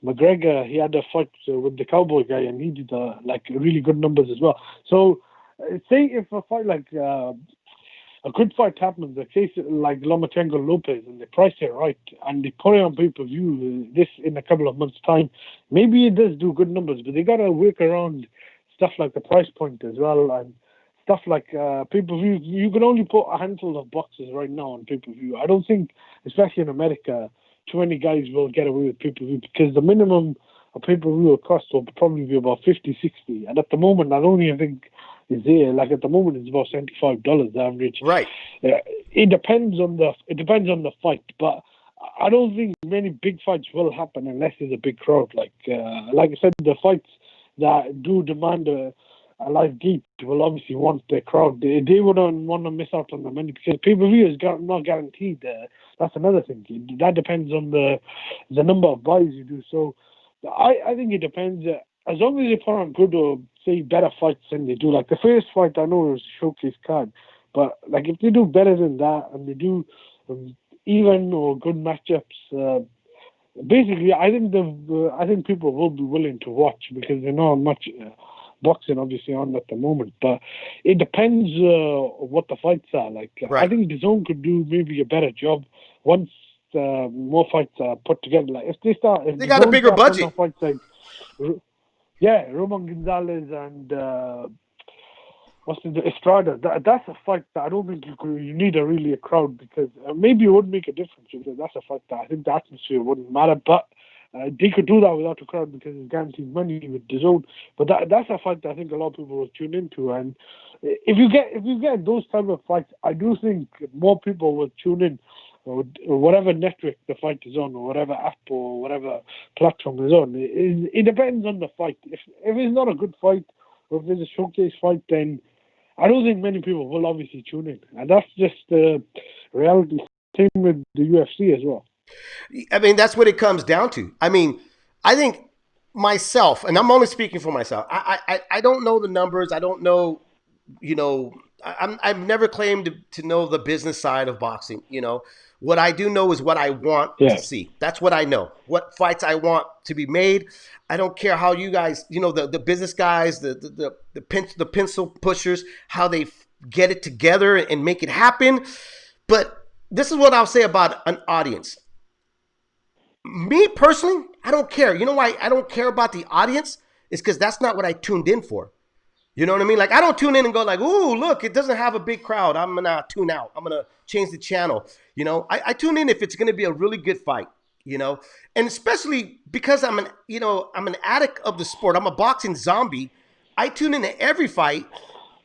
McGregor, he had a fight with the Cowboy guy, and he did really good numbers as well. So say if a fight like a good fight happens, a case like Lomachenko Lopez, and they price it right, and they put it on pay-per-view this in a couple of months' time, maybe it does do good numbers, but they got to work around stuff like the price point as well, and stuff like pay-per-view. You can only put a handful of boxes right now on pay-per-view. I don't think, especially in America, too many guys will get away with pay-per-view, because the minimum a pay-per-view cost will probably be about $50, $60, and at the moment, I don't even think is there. Like at the moment, it's about $75 the average. Right. It depends on the fight, but I don't think many big fights will happen unless there's a big crowd. Like I said, the fights that do demand a live gate will obviously want the crowd. They wouldn't want to miss out on the money, because pay-per-view is not guaranteed. That's another thing. That depends on the number of buys you do. So I think it depends. as long as they put on good or say better fights than they do. Like the first fight I know was a showcase card, but like if they do better than that and they do even or good matchups, basically I think people will be willing to watch because they know how much boxing obviously on at the moment. But it depends what the fights are. Like I think the zone could do maybe a better job once more fights are put together. Like if They got a bigger budget. Fights like Roman Gonzalez and what's the Estrada. That's a fight that I don't think you need a crowd because maybe it would make a difference because that's a fight that I think the atmosphere wouldn't matter. But they could do that without a crowd because it's guaranteed money with the zone. But that's a fight that I think a lot of people will tune into. And if you get those type of fights, I do think more people will tune in. Or whatever network the fight is on, or whatever app or whatever platform is on. It depends on the fight. If it's not a good fight, or if there's a showcase fight, then I don't think many people will obviously tune in. And that's just the reality. Same with the UFC as well. I mean, that's what it comes down to. I mean, I think myself, and I'm only speaking for myself, I don't know the numbers. I don't know, I've never claimed to know the business side of boxing, What I do know is what I want to see. That's what I know. What fights I want to be made. I don't care how you guys, the business guys, the pencil pushers, how they get it together and make it happen. But this is what I'll say about an audience. Me personally, I don't care. You know why I don't care about the audience? It's because that's not what I tuned in for. You know what I mean? Like, I don't tune in and go like, ooh, look, it doesn't have a big crowd. I'm going to tune out. I'm going to change the channel. I tune in if it's going to be a really good fight, and especially because I'm an addict of the sport. I'm a boxing zombie. I tune into every fight,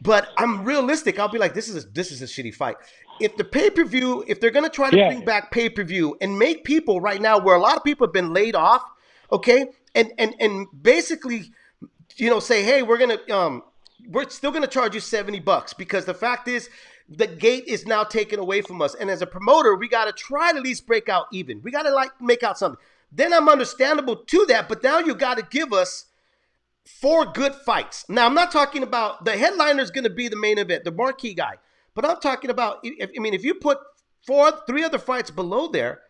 but I'm realistic. I'll be like, this is a shitty fight. If the pay-per-view, if they're going to try to bring back pay-per-view and make people right now where a lot of people have been laid off, okay, and basically, say, hey, we're still going to charge you $70 because the fact is the gate is now taken away from us. And as a promoter, we got to try to at least break out even. We got to make out something. Then I'm understandable to that. But now you got to give us 4 good fights. Now, I'm not talking about the headliner is going to be the main event, the marquee guy. But I'm talking about, if you put 3 other fights below there,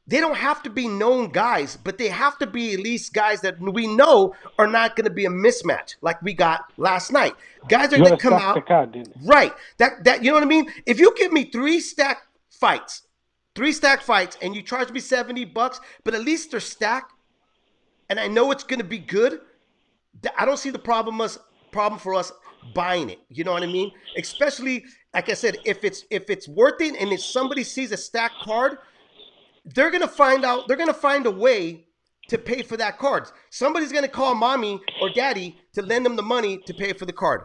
they don't have to be known guys, but they have to be at least guys that we know are not going to be a mismatch like we got last night. Guys are going to come out. Right. That you know what I mean? If you give me 3 stacked fights, and you charge me $70, but at least they're stacked, and I know it's going to be good, I don't see the problem for us buying it. You know what I mean? Especially, like I said, if it's worth it and if somebody sees a stacked card, they're going to find a way to pay for that card. Somebody's going to call mommy or daddy to lend them the money to pay for the card.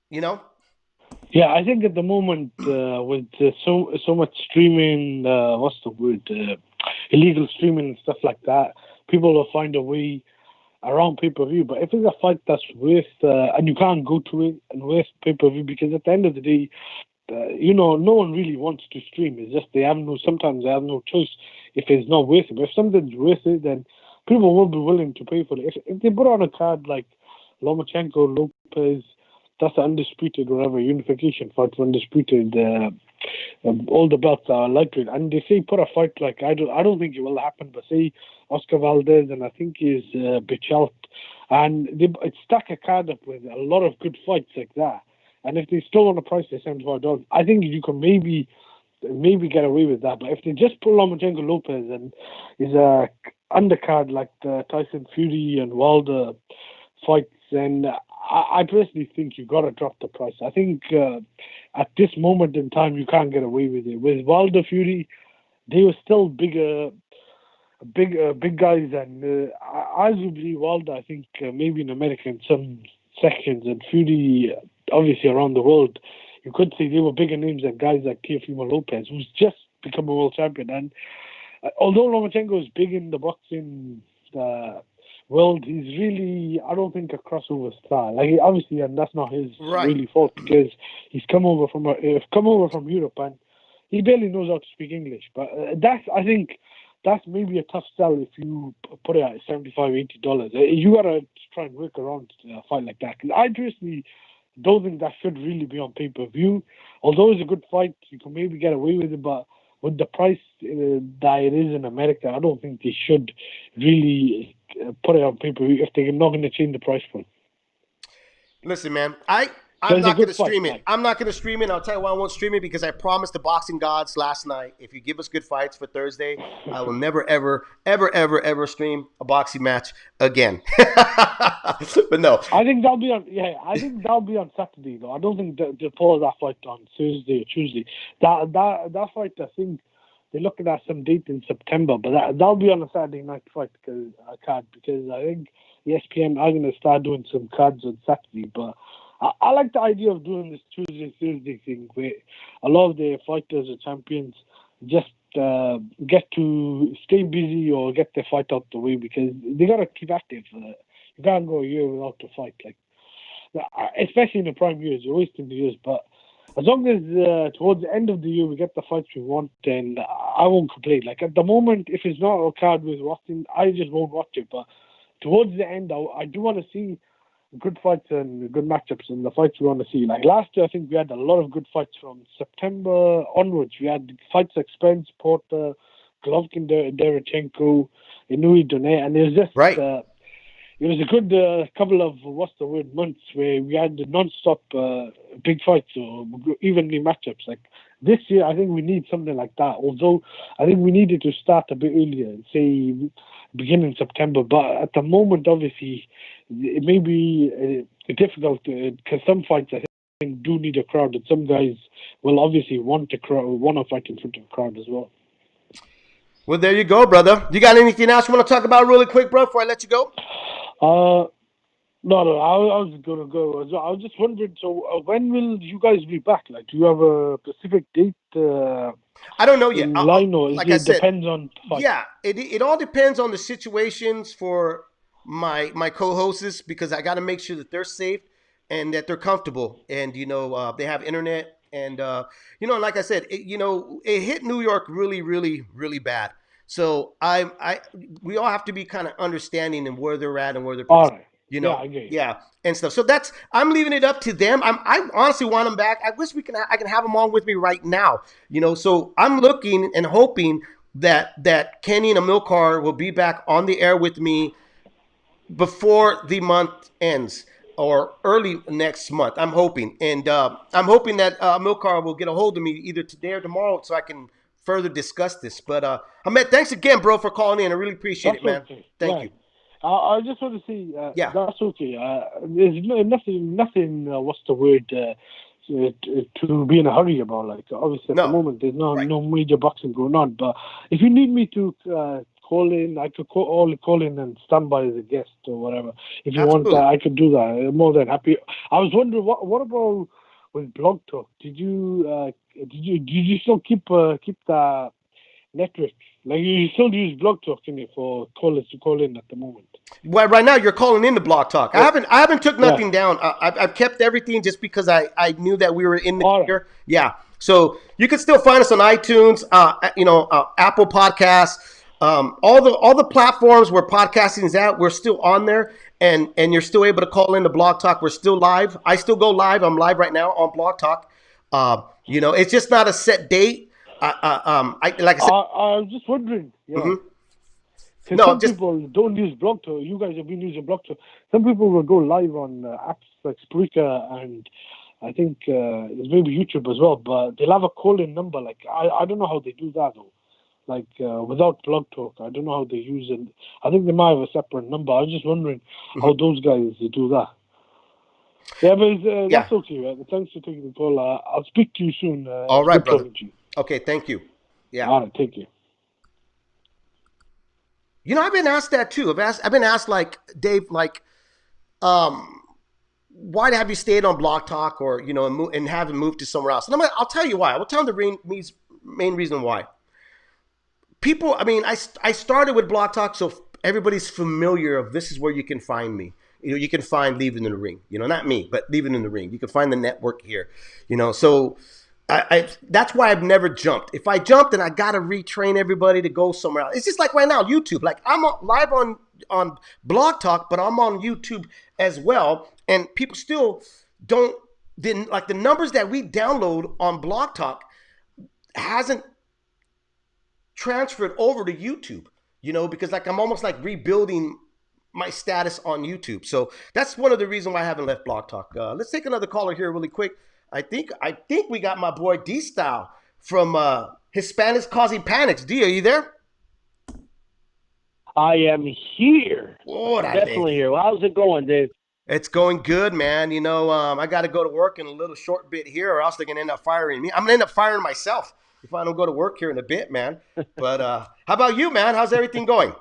Yeah, I think at the moment with so much streaming, what's the word? Illegal streaming and stuff like that, people will find a way around pay-per-view. But if it's a fight that's worth, and you can't go to it and worth pay-per-view, because at the end of the day, no one really wants to stream. It's just sometimes they have no choice if it's not worth it. But if something's worth it, then people will be willing to pay for it. If they put on a card like Lomachenko, Lopez, that's the undisputed whatever unification fight, undisputed, all the belts are lightweight, and they say put a fight like I don't think it will happen, but say Oscar Valdez and I think is Bichelt, and it's stack a card up with a lot of good fights like that. And if they still want to price the $75, I think you can maybe get away with that. But if they just put Lomachenko Lopez and is a undercard like the Tyson Fury and Wilder fights, then I personally think you got to drop the price. I think at this moment in time you can't get away with it. With Wilder Fury, they were still big guys, and arguably Wilder, I think maybe in America in some sections, and Fury obviously around the world, you could say they were bigger names than guys like Teofimo Lopez, who's just become a world champion. And although Lomachenko is big in the boxing world, he's really, I don't think, a crossover star. Like, obviously, and that's not his really fault, because he's come over from Europe and he barely knows how to speak English. But that's, I think, that's maybe a tough sell if you put it at $75, $80. You gotta try and work around a fight like that. 'Cause I personally don't think that should really be on pay-per-view. Although it's a good fight, you can maybe get away with it, but with the price that it is in America, I don't think they should really put it on pay-per-view if they're not going to change the price point. Listen, man, So I'm it's a not going good to stream fight, it. like. I'm not going to stream it. I'll tell you why I won't stream it, because I promised the boxing gods last night, if you give us good fights for Thursday, I will never, ever, ever, ever, ever stream a boxing match again. But no. I think that'll be on. Yeah, I think that'll be on Saturday though. I don't think they'll pull that fight on Thursday or Tuesday. That fight, I think they're looking at some date in September, but that'll be on a Saturday night fight because I think ESPN are going to start doing some cards on Saturday. But I like the idea of doing this Tuesday Thursday thing where a lot of the fighters or champions just get to stay busy or get their fight out the way, because they gotta keep active. You can't go a year without a fight, like especially in the prime years. You're wasting the years, but as long as towards the end of the year we get the fights we want, then I won't complain. Like at the moment, if it's not a card with watching, I just won't watch it. But towards the end, I do want to see good fights and good matchups and the fights we want to see. Like last year, I think we had a lot of good fights from September onwards. We had fights like Spence, Porter, Golovkin, Derevchenko, Inui, Duenez, and it was just Right. it was a good couple of months where we had non-stop big fights or evenly matchups. Like this year, I think we need something like that. Although I think we needed to start a bit earlier, say beginning September. But at the moment, obviously, it may be difficult because some fights I think do need a crowd, and some guys will obviously want to fight in front of a crowd as well. Well, there you go, brother. You got anything else you want to talk about really quick, bro, before I let you go? No, I was gonna go. I was just wondering. So, when will you guys be back? Like, do you have a specific date? I don't know yet. In line, or like I said, depends on the fight? yeah, it all depends on the situations for my co-hosts, because I got to make sure that they're safe and that they're comfortable, and they have internet, and like I said, it hit New York really, really, really bad. So we all have to be kind of understanding and where they're at and where they're. All right. Yeah, I get you. yeah, and stuff. So I'm leaving it up to them. I honestly want them back. I wish I can have them on with me right now. So I'm looking and hoping that Kenny and Amilcar will be back on the air with me before the month ends or early next month. I'm hoping, and I'm hoping that Amilcar will get a hold of me either today or tomorrow so I can further discuss this. But Ahmed, thanks again, bro, for calling in. I really appreciate it, man. Okay. Thank you. I just want to say, Yeah. that's okay. There's nothing. What's the word? To be in a hurry about. Like obviously at No. the moment there's no Right. no major boxing going on. But if you need me to call in, I could call in and stand by as a guest or whatever. If you want Absolutely. that, I could do that. I'm more than happy. I was wondering what about with Blog Talk? Did you still keep the network? Like you still use Blog Talk in it for callers to call in at the moment? Well, right now you're calling in the Blog Talk. I haven't took nothing down. I've kept everything just because I knew that we were in the All year. right. Yeah. So you can still find us on iTunes, Apple Podcasts, all the platforms where podcasting is at. We're still on there, and you're still able to call in the Blog Talk. We're still live. I still go live. I'm live right now on Blog Talk. It's just not a set date. Like I said, I was just wondering. Yeah. Mhm. Because No, some just- people don't use Blog Talk. You guys have been using Blog Talk. Some people will go live on apps like Spreaker and I think there's maybe YouTube as well. But they'll have a call-in number. Like I don't know how they do that though. Like without Blog Talk, I don't know how they use it. I think they might have a separate number. I was just wondering how those guys do that. Yeah, but that's okay. Right? Thanks for taking the call. I'll speak to you soon. All right, good brother. talking to you. Okay, thank you. Yeah. All right, take care. I've been asked that too. I've been asked, like, Dave, like, why have you stayed on Blog Talk or, and haven't moved to somewhere else? And I'll tell you why. I will tell them the main reason why. People, I started with Blog Talk, so everybody's familiar of this is where you can find me. You can find Leaving in the Ring. Not me, but Leaving in the Ring. You can find the network here. So That's why I've never jumped. If I jumped, then I gotta retrain everybody to go somewhere else. It's just like right now, YouTube. Like I'm live on Blog Talk, but I'm on YouTube as well, and people still don't. Then like the numbers that we download on Blog Talk hasn't transferred over to YouTube. Because like I'm almost like rebuilding my status on YouTube. So that's one of the reasons why I haven't left Blog Talk. Let's take another caller here really quick. I think we got my boy D Style from Hispanics Causing Panics. D, are you there? I am here. Definitely here. Well, how's it going, Dave? It's going good, man. I got to go to work in a little short bit here, or else they're going to end up firing me. I'm going to end up firing myself if I don't go to work here in a bit, man. But how about you, man? How's everything going?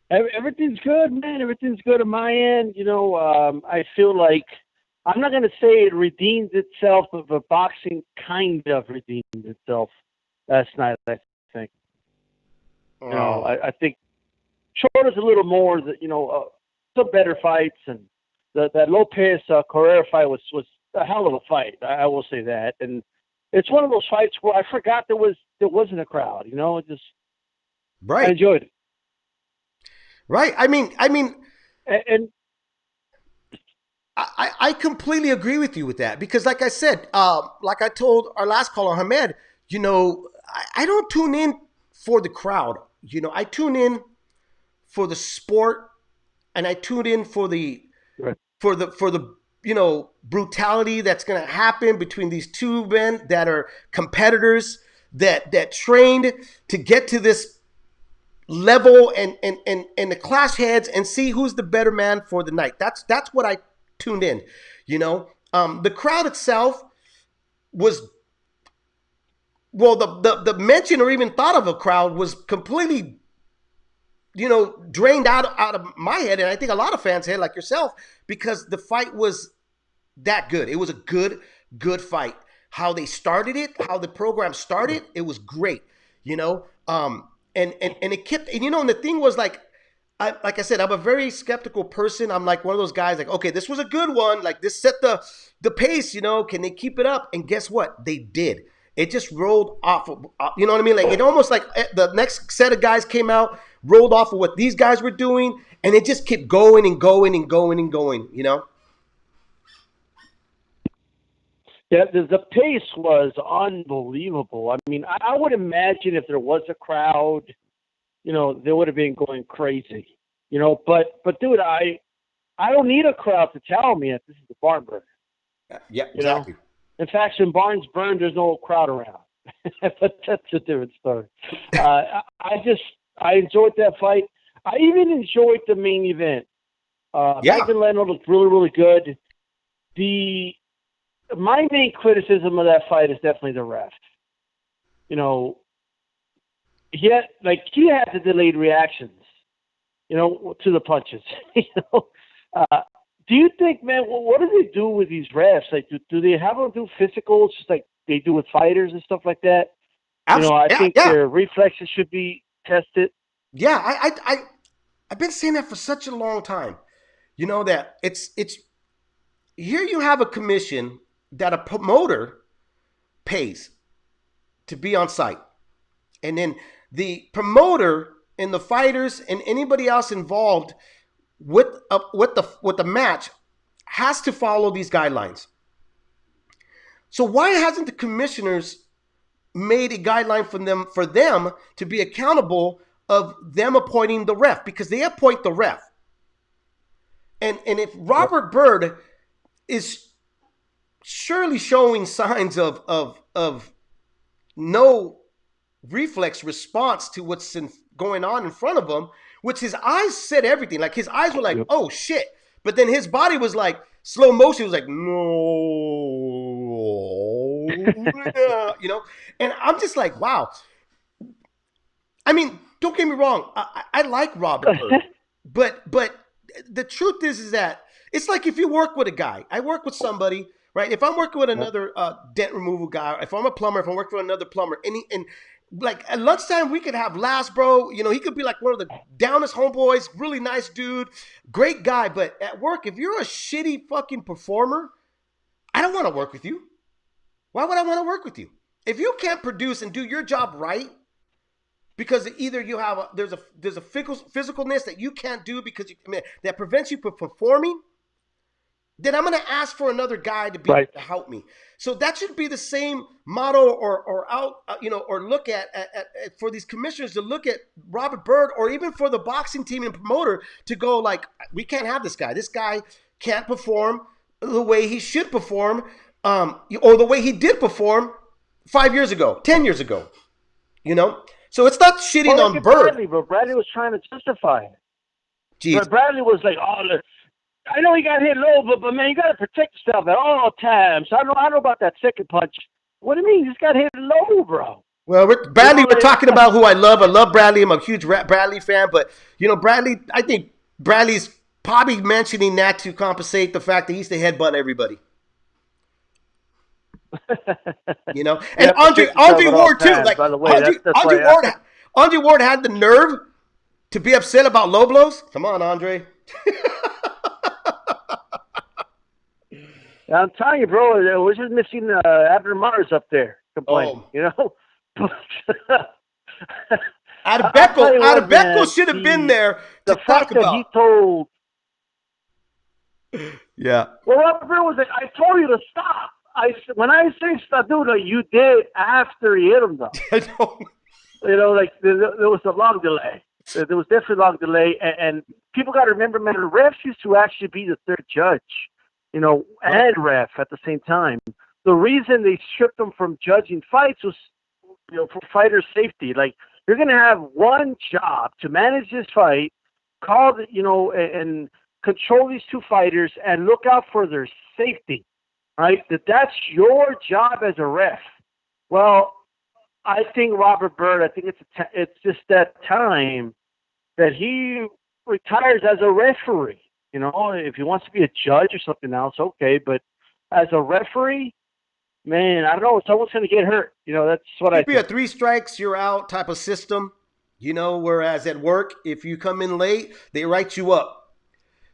Everything's good, man. Everything's good on my end. I feel like I'm not going to say it redeemed itself, but boxing kind of redeemed itself last night, I think. Oh. I think short is a little more, some better fights. And that Lopez Coria fight was a hell of a fight. I will say that. And it's one of those fights where I forgot there wasn't a crowd, Right. I enjoyed it. Right. I mean, and I completely agree with you with that because, like I said, like I told our last caller, Hamed, I don't tune in for the crowd. I tune in for the sport, and I tune in for the brutality that's going to happen between these two men that are competitors that trained to get to this level and the clash heads and see who's the better man for the night. That's what I tuned in. The crowd itself was, well, the mention or even thought of a crowd was completely drained out of my head, and I think a lot of fans' head, like yourself, because the fight was that good. It was a good fight. How they started it, how the program started, it was great. And it kept, and the thing was like I said, I'm a very skeptical person. I'm like one of those guys like, okay, this was a good one. Like this set the pace, can they keep it up? And guess what? They did. It just rolled off of, you know what I mean? Like it almost like the next set of guys came out, rolled off of what these guys were doing, and it just kept going and going and going and going, Yeah, the pace was unbelievable. I mean, I would imagine if there was a crowd, they would have been going crazy. But dude, I don't need a crowd to tell me if this is a barn burner. Yeah, exactly. In fact, when barns burn, there's no crowd around. But that's a different story. I enjoyed that fight. I even enjoyed the main event. Magdaleno looked really, really good. My main criticism of that fight is definitely the ref. He had the delayed reactions, to the punches. Do you think, man, what do they do with these refs? Like, do they have them do physicals just like they do with fighters and stuff like that? I think their reflexes should be tested. Yeah, I've been saying that for such a long time. That it's here you have a commission that a promoter pays to be on site. And then the promoter and the fighters and anybody else involved with the match has to follow these guidelines. So why hasn't the commissioners made a guideline for them to be accountable of them appointing the ref? Because they appoint the ref. And if Robert Bryd is surely showing signs of no reflex response to what's going on in front of him, which his eyes said everything. Like his eyes were like, oh shit. But then his body was like slow motion. It was like, no, and I'm just like, wow. I mean, don't get me wrong. I like Robert Bryd, but the truth is that it's like if you work with a guy, I work with somebody, right? If I'm working with another dent removal guy, if I'm a plumber, if I'm working with another plumber, and like at lunchtime we could have laughs, bro. He could be like one of the downest homeboys, really nice dude, great guy. But at work, if you're a shitty fucking performer, I don't want to work with you. Why would I want to work with you? If you can't produce and do your job right, because either you have there's a physicalness that you can't do because that prevents you from performing, then I'm going to ask for another guy to be able to help me. So that should be the same motto or look at for these commissioners to look at Robert Bryd, or even for the boxing team and promoter to go like, we can't have this guy. This guy can't perform the way he should perform, or the way he did perform 5 years ago, 10 years ago, So it's not shitting on Bryd. Bradley, but Bradley was trying to justify it. Jeez. But Bradley was like, I know he got hit low, but man, you got to protect yourself at all times. I know about that second punch. What do you mean? He just got hit low, bro. Well, Bradley, we're talking about who I love. I love Bradley. I'm a huge Bradley fan. But, Bradley, I think Bradley's probably mentioning that to compensate the fact that he used to headbutt everybody. And Andre Ward, too. Like, by the way, Andre Ward had the nerve to be upset about low blows. Come on, Andre. I'm telling you, bro, we're just missing Abner Mars up there complaining, Adebeko should have been there to talk about. He told. Yeah. Well, Robert Bryd was like, I told you to stop. When I say stop, dude, you did after he hit him, though. I don't. There was a long delay. There was definitely a long delay, and people got to remember, man, the refs used to actually be the third judge. And ref at the same time. The reason they stripped them from judging fights was, for fighter safety. Like, you're going to have one job to manage this fight, and control these two fighters and look out for their safety, right? That's your job as a ref. Well, I think Robert Bryd, it's just that time that he retires as a referee. If he wants to be a judge or something else, okay. But as a referee, man, I don't know. Someone's going to get hurt. That's what I think. It'd be a 3 strikes, you're out type of system. Whereas at work, if you come in late, they write you up.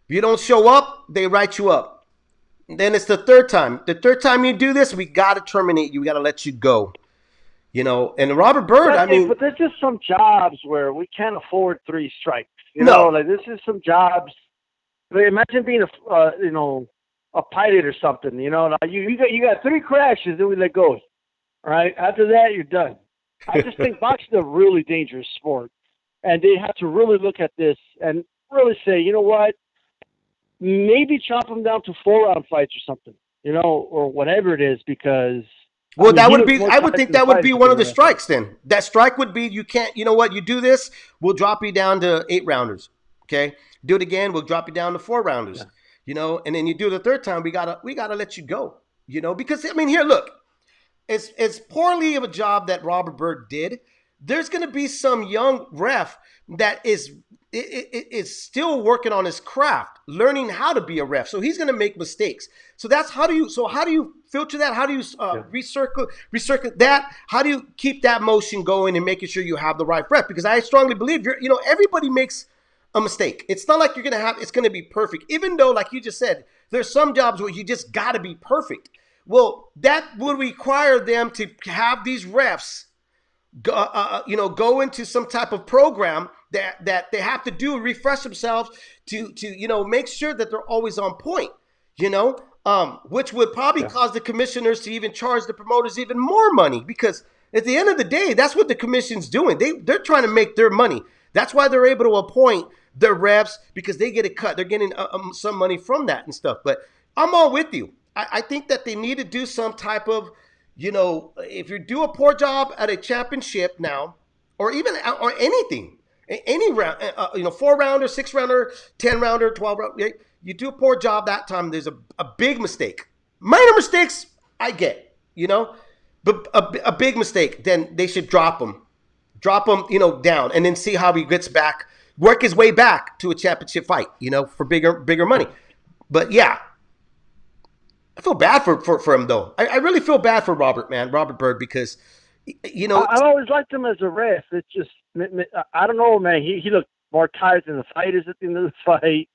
If you don't show up, they write you up. And then it's the third time. The third time you do this, we got to terminate you. We got to let you go. And Robert Bryd, But there's just some jobs where we can't afford 3 strikes. This is some jobs. Imagine being a pilot or something. You got 3 crashes, then we let go. All right. After that, you're done. I just think boxing is a really dangerous sport, and they have to really look at this and really say, you know what? Maybe chop them down to 4-round fights or something. Or whatever it is, because. Well, I would think that would be one of the strikes then. That strike would be, you can't, you do this, we'll drop you down to 8-rounders. Okay? Do it again, we'll drop you down to 4-rounders. Yeah. And then you do the third time, we gotta let you go. Because here, look, it's poorly of a job that Robert Bryd did. There's gonna be some young ref that is still working on his craft, learning how to be a ref. So he's gonna make mistakes. So how do you filter that? How do you recirculate that? How do you keep that motion going and making sure you have the right ref? Because I strongly believe everybody makes a mistake. It's not like it's going to be perfect. Even though, like you just said, there's some jobs where you just got to be perfect. Well, that would require them to have these refs go into some type of program that they have to do, refresh themselves to make sure that they're always on point, which would probably cause the commissioners to even charge the promoters even more money, because at the end of the day, that's what the commission's doing. They're trying to make their money. That's why they're able to appoint their refs, because they get a cut. They're getting some money from that and stuff. But I'm all with you. I think that they need to do some type of, if you do a poor job at a championship now, or anything, any round, 4-rounder, 6-rounder, 10-rounder, 12-rounder, you do a poor job that time, there's a big mistake. Minor mistakes, I get, but a big mistake, then they should drop them. Drop him, down, and then see how he gets back, work his way back to a championship fight, for bigger money. But yeah, I feel bad for him though. I really feel bad for Robert Bryd, because, I always liked him as a ref. It's just, I don't know, man. He looked more tired than the fighters at the end of the fight.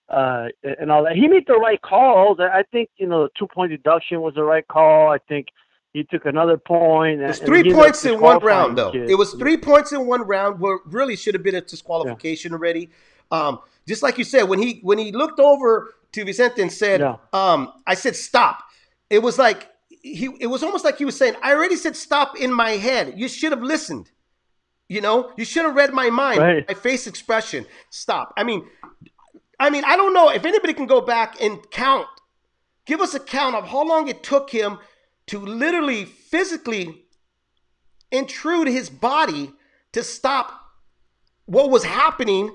and all that. He made the right calls. I think, the 2-point deduction was the right call. I think he took another point. It was 3 points in one round, though. It was 3 points in one round where really should have been a disqualification already. Just like you said, when he looked over to Vicente and said, I said stop. It was like it was almost like he was saying, I already said stop in my head. You should have listened. You should have read my mind, right. My face expression. Stop. I mean, I don't know if anybody can go back and count. Give us a count of how long it took him to literally physically intrude his body to stop what was happening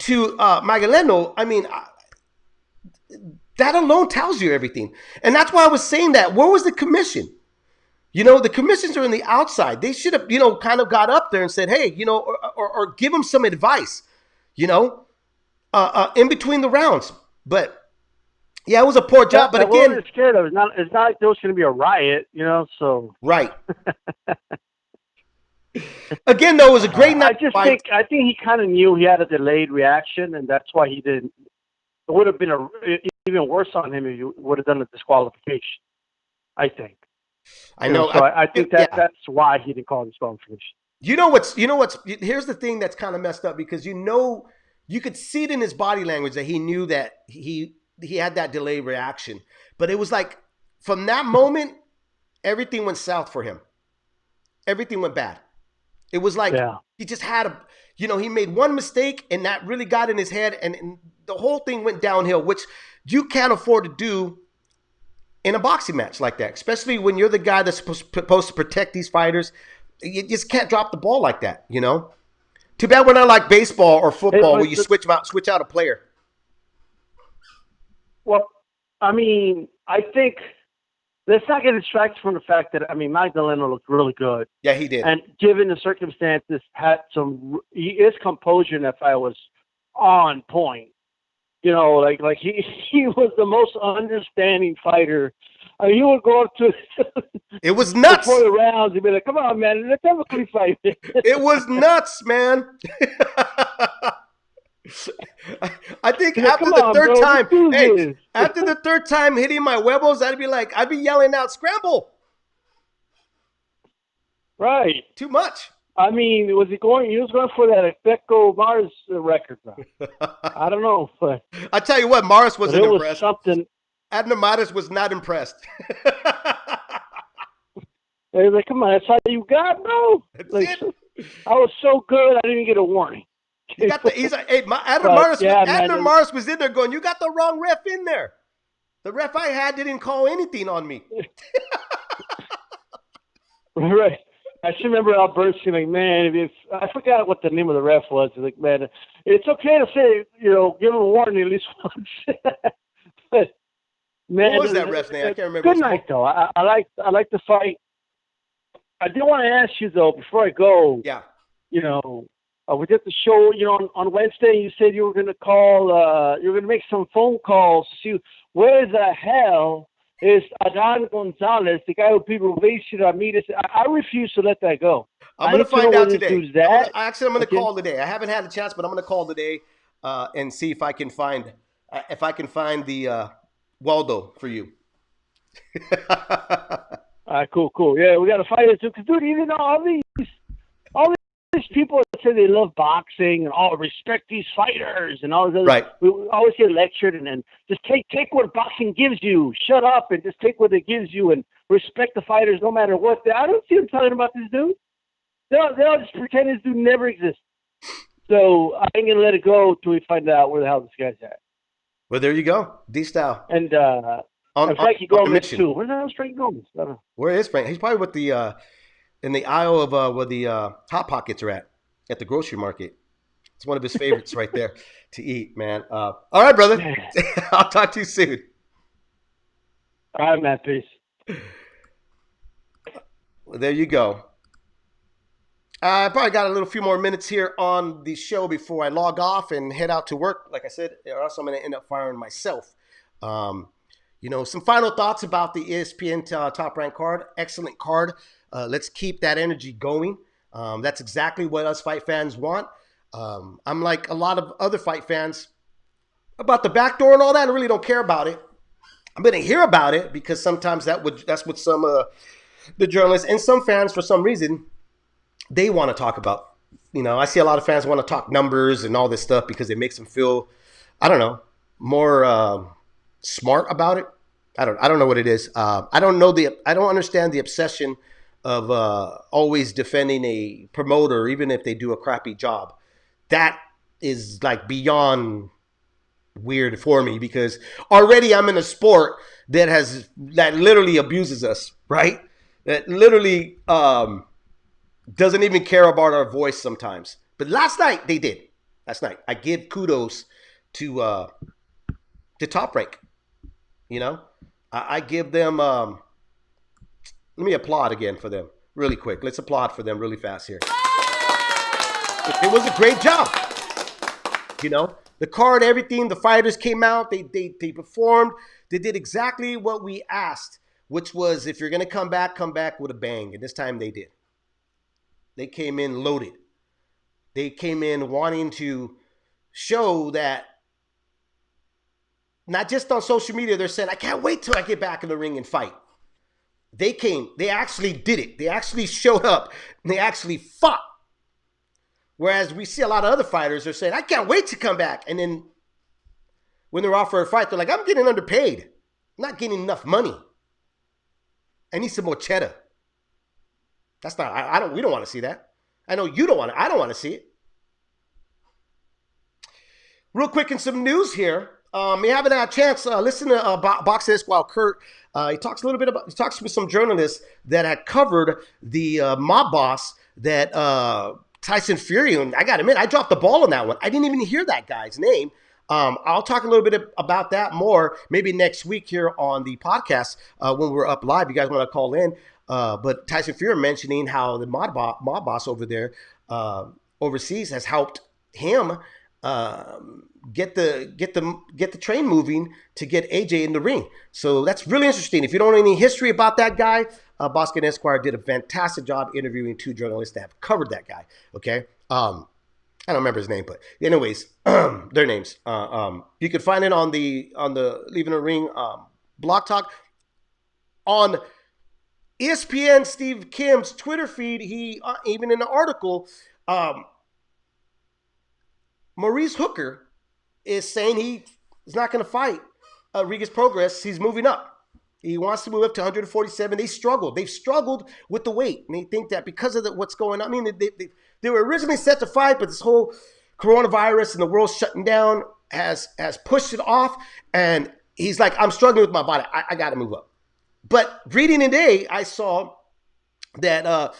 to Magdaleno. I mean, that alone tells you everything. And that's why I was saying that. Where was the commission? The commissions are on the outside. They should have, kind of got up there and said, hey, or give him some advice, in between the rounds. But yeah, it was a poor job. But again, we're scared of. It's not like there was going to be a riot, so. Right. Again, though, it was a great night. I think he kind of knew he had a delayed reaction, and that's why he didn't. It would have been even worse on him if you would have done a disqualification, I think. I know. So I think that's why he didn't call disqualification. Here's the thing that's kind of messed up, because you could see it in his body language that he knew that he had that delayed reaction. But it was like from that moment, everything went south for him. Everything went bad. It was like he just had he made one mistake and that really got in his head, and the whole thing went downhill, which you can't afford to do in a boxing match like that, especially when you're the guy that's supposed to protect these fighters. You just can't drop the ball like that, Too bad we're not like baseball or football where you switch out a player. Well, I think let's not get distracted from the fact that, Magdaleno looked really good. Yeah, he did. And given the circumstances, his composure in that fight was on point. Like he was the most understanding fighter. He would go up to it was nuts before the rounds. He'd be like, "Come on, man, let's have a quick fight." It was nuts, man. I think after the third time hitting my huevos, I'd be yelling out, "Scramble!" Right. Too much. Was he going? He was going for that Becco Mars record. I don't know, but I tell you what, Mars wasn't impressed. Something. Abner Maris was not impressed. He was like, "Come on, that's all you got, bro." I was so good, I didn't even get a warning. Abner Maris was in there going, "You got the wrong ref in there. The ref I had didn't call anything on me." Right. I just remember Albert's like, "Man, if I forgot what the name of the ref was." He's like, "Man, it's okay to say, give him a warning at least once." But man, what was that ref's name? I can't remember. Good night, though. I like the fight. I did want to ask you though before I go. Yeah. We did the show, on Wednesday. You said you were going to call. You were going to make some phone calls to see where the hell is Adan Gonzalez, the guy who people Rachid Ramirez. I refuse to let that go. I'm going to find out today. I'm going to call today. I haven't had a chance, but I'm going to call today and see if I can find the Waldo for you. All right, cool. Yeah, we got to fight it too. Because, dude, all these people that say they love boxing and respect these fighters and all this other, right. We always get lectured and then just take what boxing gives you. Shut up and just take what it gives you and respect the fighters no matter what. I don't see them talking about this dude. They'll just pretend this dude never exists. So I ain't gonna let it go until we find out where the hell this guy's at. Well, there you go, D-Style. And Frankie Gomez too. Where's the hell Frankie Gomez? I don't know. Where is Frank? He's probably with the in the aisle of where the Hot Pockets are at the grocery market. It's one of his favorites right there to eat, man. All right, brother. I'll talk to you soon. All right, man. Peace. Well, there you go. I probably got a few more minutes here on the show before I log off and head out to work. Like I said, or else I'm going to end up firing myself. Some final thoughts about the ESPN Top Rank card. Excellent card. Let's keep that energy going. That's exactly what us fight fans want. I'm like a lot of other fight fans. about the back door and all that. I really don't care about it. I'm going to hear about it because sometimes that's what some the journalists and some fans, for some reason, they want to talk about. I see a lot of fans want to talk numbers and all this stuff because it makes them feel, I don't know, more smart about it. I don't know what it is. I don't understand the obsession of always defending a promoter, even if they do a crappy job. That is like beyond weird for me because already I'm in a sport that literally abuses us, right? That literally doesn't even care about our voice sometimes. But last night they did. Last night I give kudos to Top Rank. I give them. Let me applaud again for them really quick. Let's applaud for them really fast here. It was a great job. The card, everything, the fighters came out, they performed, they did exactly what we asked, which was if you're going to come back with a bang. And this time they did. They came in loaded. They came in wanting to show that not just on social media, they're saying, I can't wait till I get back in the ring and fight. They came, they actually did it. They actually showed up and they actually fought. Whereas we see a lot of other fighters are saying, I can't wait to come back. And then when they're offered a fight, they're like, I'm getting underpaid. I'm not getting enough money. I need some more cheddar. That's not, we don't want to see that. I know you don't want to, I don't want to see it. Real quick in some news here. You haven't had a chance, listen to Boxing Esquire Kurt. He talks with some journalists that had covered the mob boss that, Tyson Fury, and I got to admit, I dropped the ball on that one. I didn't even hear that guy's name. I'll talk a little bit about that more maybe next week here on the podcast when we're up live. You guys want to call in. But Tyson Fury mentioning how the mob boss over there overseas has helped him get the train moving to get AJ in the ring. So that's really interesting. If you don't know any history about that guy, Boxing Esquire did a fantastic job interviewing two journalists that have covered that guy. Okay. I don't remember his name, but anyways, their names. You can find it on the Leaving the Ring blog talk. On ESPN Steve Kim's Twitter feed, he even in the article, Maurice Hooker is saying he is not going to fight Rodriguez Progress. He's moving up. He wants to move up to 147. They've struggled with the weight. And they think that because of what's going on. I mean, they were originally set to fight, but this whole coronavirus and the world shutting down has pushed it off. And he's like, I'm struggling with my body. I got to move up. But reading today, I saw that,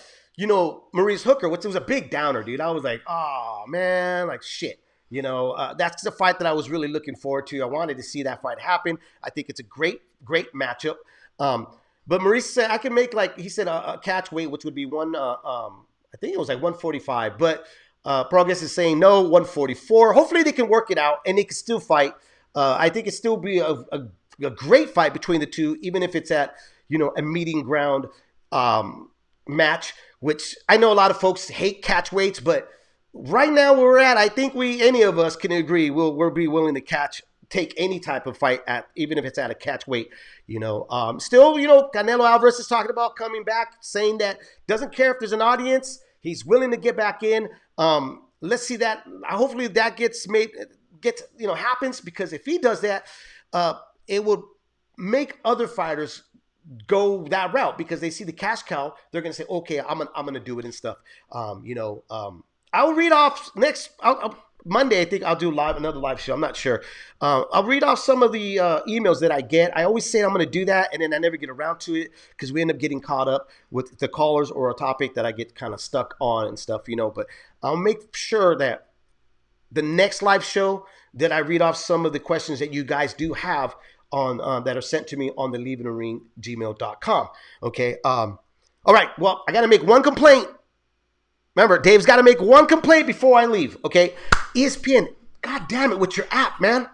Maurice Hooker, which was a big downer, dude. I was like, oh, man, like shit. That's the fight that I was really looking forward to. I wanted to see that fight happen. I think it's a great matchup. But Maurice said I can make, like he said, a catch weight, which would be I think it was like 145. But Progress is saying no, 144. Hopefully they can work it out and they can still fight. I think it still be a great fight between the two, even if it's at a meeting ground match. Which I know a lot of folks hate catch weights, but right now where we're at, I think any of us can agree we'll be willing to take any type of fight even if it's at a catch weight. Still, Canelo Alvarez is talking about coming back, saying that doesn't care if there's an audience. He's willing to get back in. Let's see that. Hopefully that happens, because if he does that, it will make other fighters go that route because they see the cash cow. They're going to say, okay, I'm going to do it and stuff. I'll read off Monday. I think I'll do another live show. I'm not sure. I'll read off some of the emails that I get. I always say I'm going to do that, and then I never get around to it because we end up getting caught up with the callers or a topic that I get kind of stuck on and stuff, But I'll make sure that the next live show that I read off some of the questions that you guys do have on that are sent to me on the leavingthering@gmail.com. Okay. All right. Well, I got to make one complaint. Remember, Dave's got to make one complaint before I leave, okay? ESPN, God damn it with your app, man.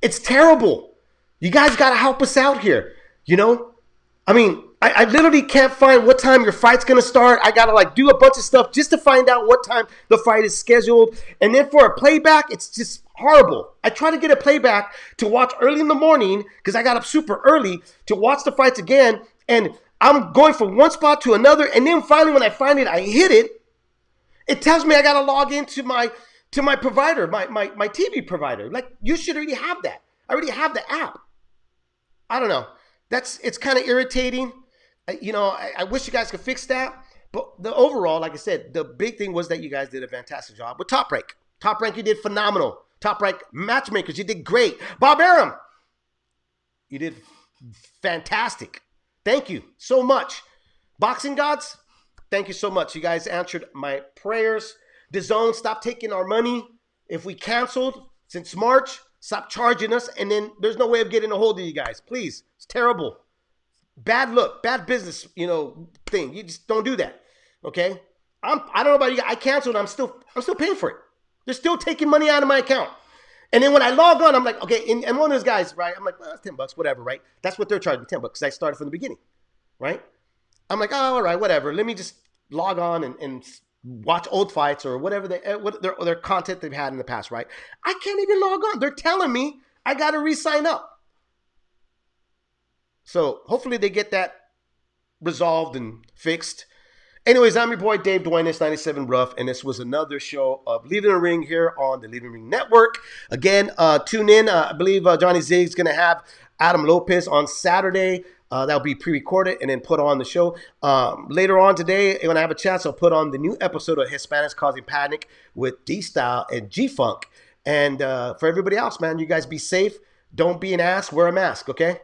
It's terrible. You guys got to help us out here, I mean, I literally can't find what time your fight's going to start. I got to, do a bunch of stuff just to find out what time the fight is scheduled. And then for a playback, it's just Horrible. I try to get a playback to watch early in the morning because I got up super early to watch the fights again. And I'm going from one spot to another. And then finally, when I find it, I hit it. It tells me I got to log into my provider, my TV provider. Like, you should already have that. I already have the app. I don't know. It's kind of irritating. I wish you guys could fix that. But the overall, like I said, the big thing was that you guys did a fantastic job with Top Rank. Top Rank, you did phenomenal. Top Rank Matchmakers, you did great. Bob Arum, you did fantastic. Thank you so much. Boxing Gods, thank you so much. You guys answered my prayers. DAZN, stop taking our money. If we canceled since March, stop charging us, and then there's no way of getting a hold of you guys. Please, it's terrible. Bad look, bad business, thing. You just don't do that, okay? I don't know about you guys. I canceled. I'm still paying for it. They're still taking money out of my account. And then when I log on, I'm like, okay, and one of those guys, right? I'm like, well, it's $10, whatever, right? That's what they're charging, $10, because I started from the beginning, right? I'm like, oh, all right, whatever. Let me just log on and watch old fights or whatever their content they've had in the past, right? I can't even log on. They're telling me I got to re-sign up. So hopefully they get that resolved and fixed. Anyways, I'm your boy Dave Duenez, 97 Rough, and this was another show of Leaving the Ring here on the Leaving the Ring Network. Again, tune in. I believe Johnny Zig's going to have Adam Lopez on Saturday. That'll be pre-recorded and then put on the show. Later on today, when I have a chance, I'll put on the new episode of Hispanics Causing Panic with D-Style and G-Funk. And for everybody else, man, you guys be safe. Don't be an ass. Wear a mask, okay?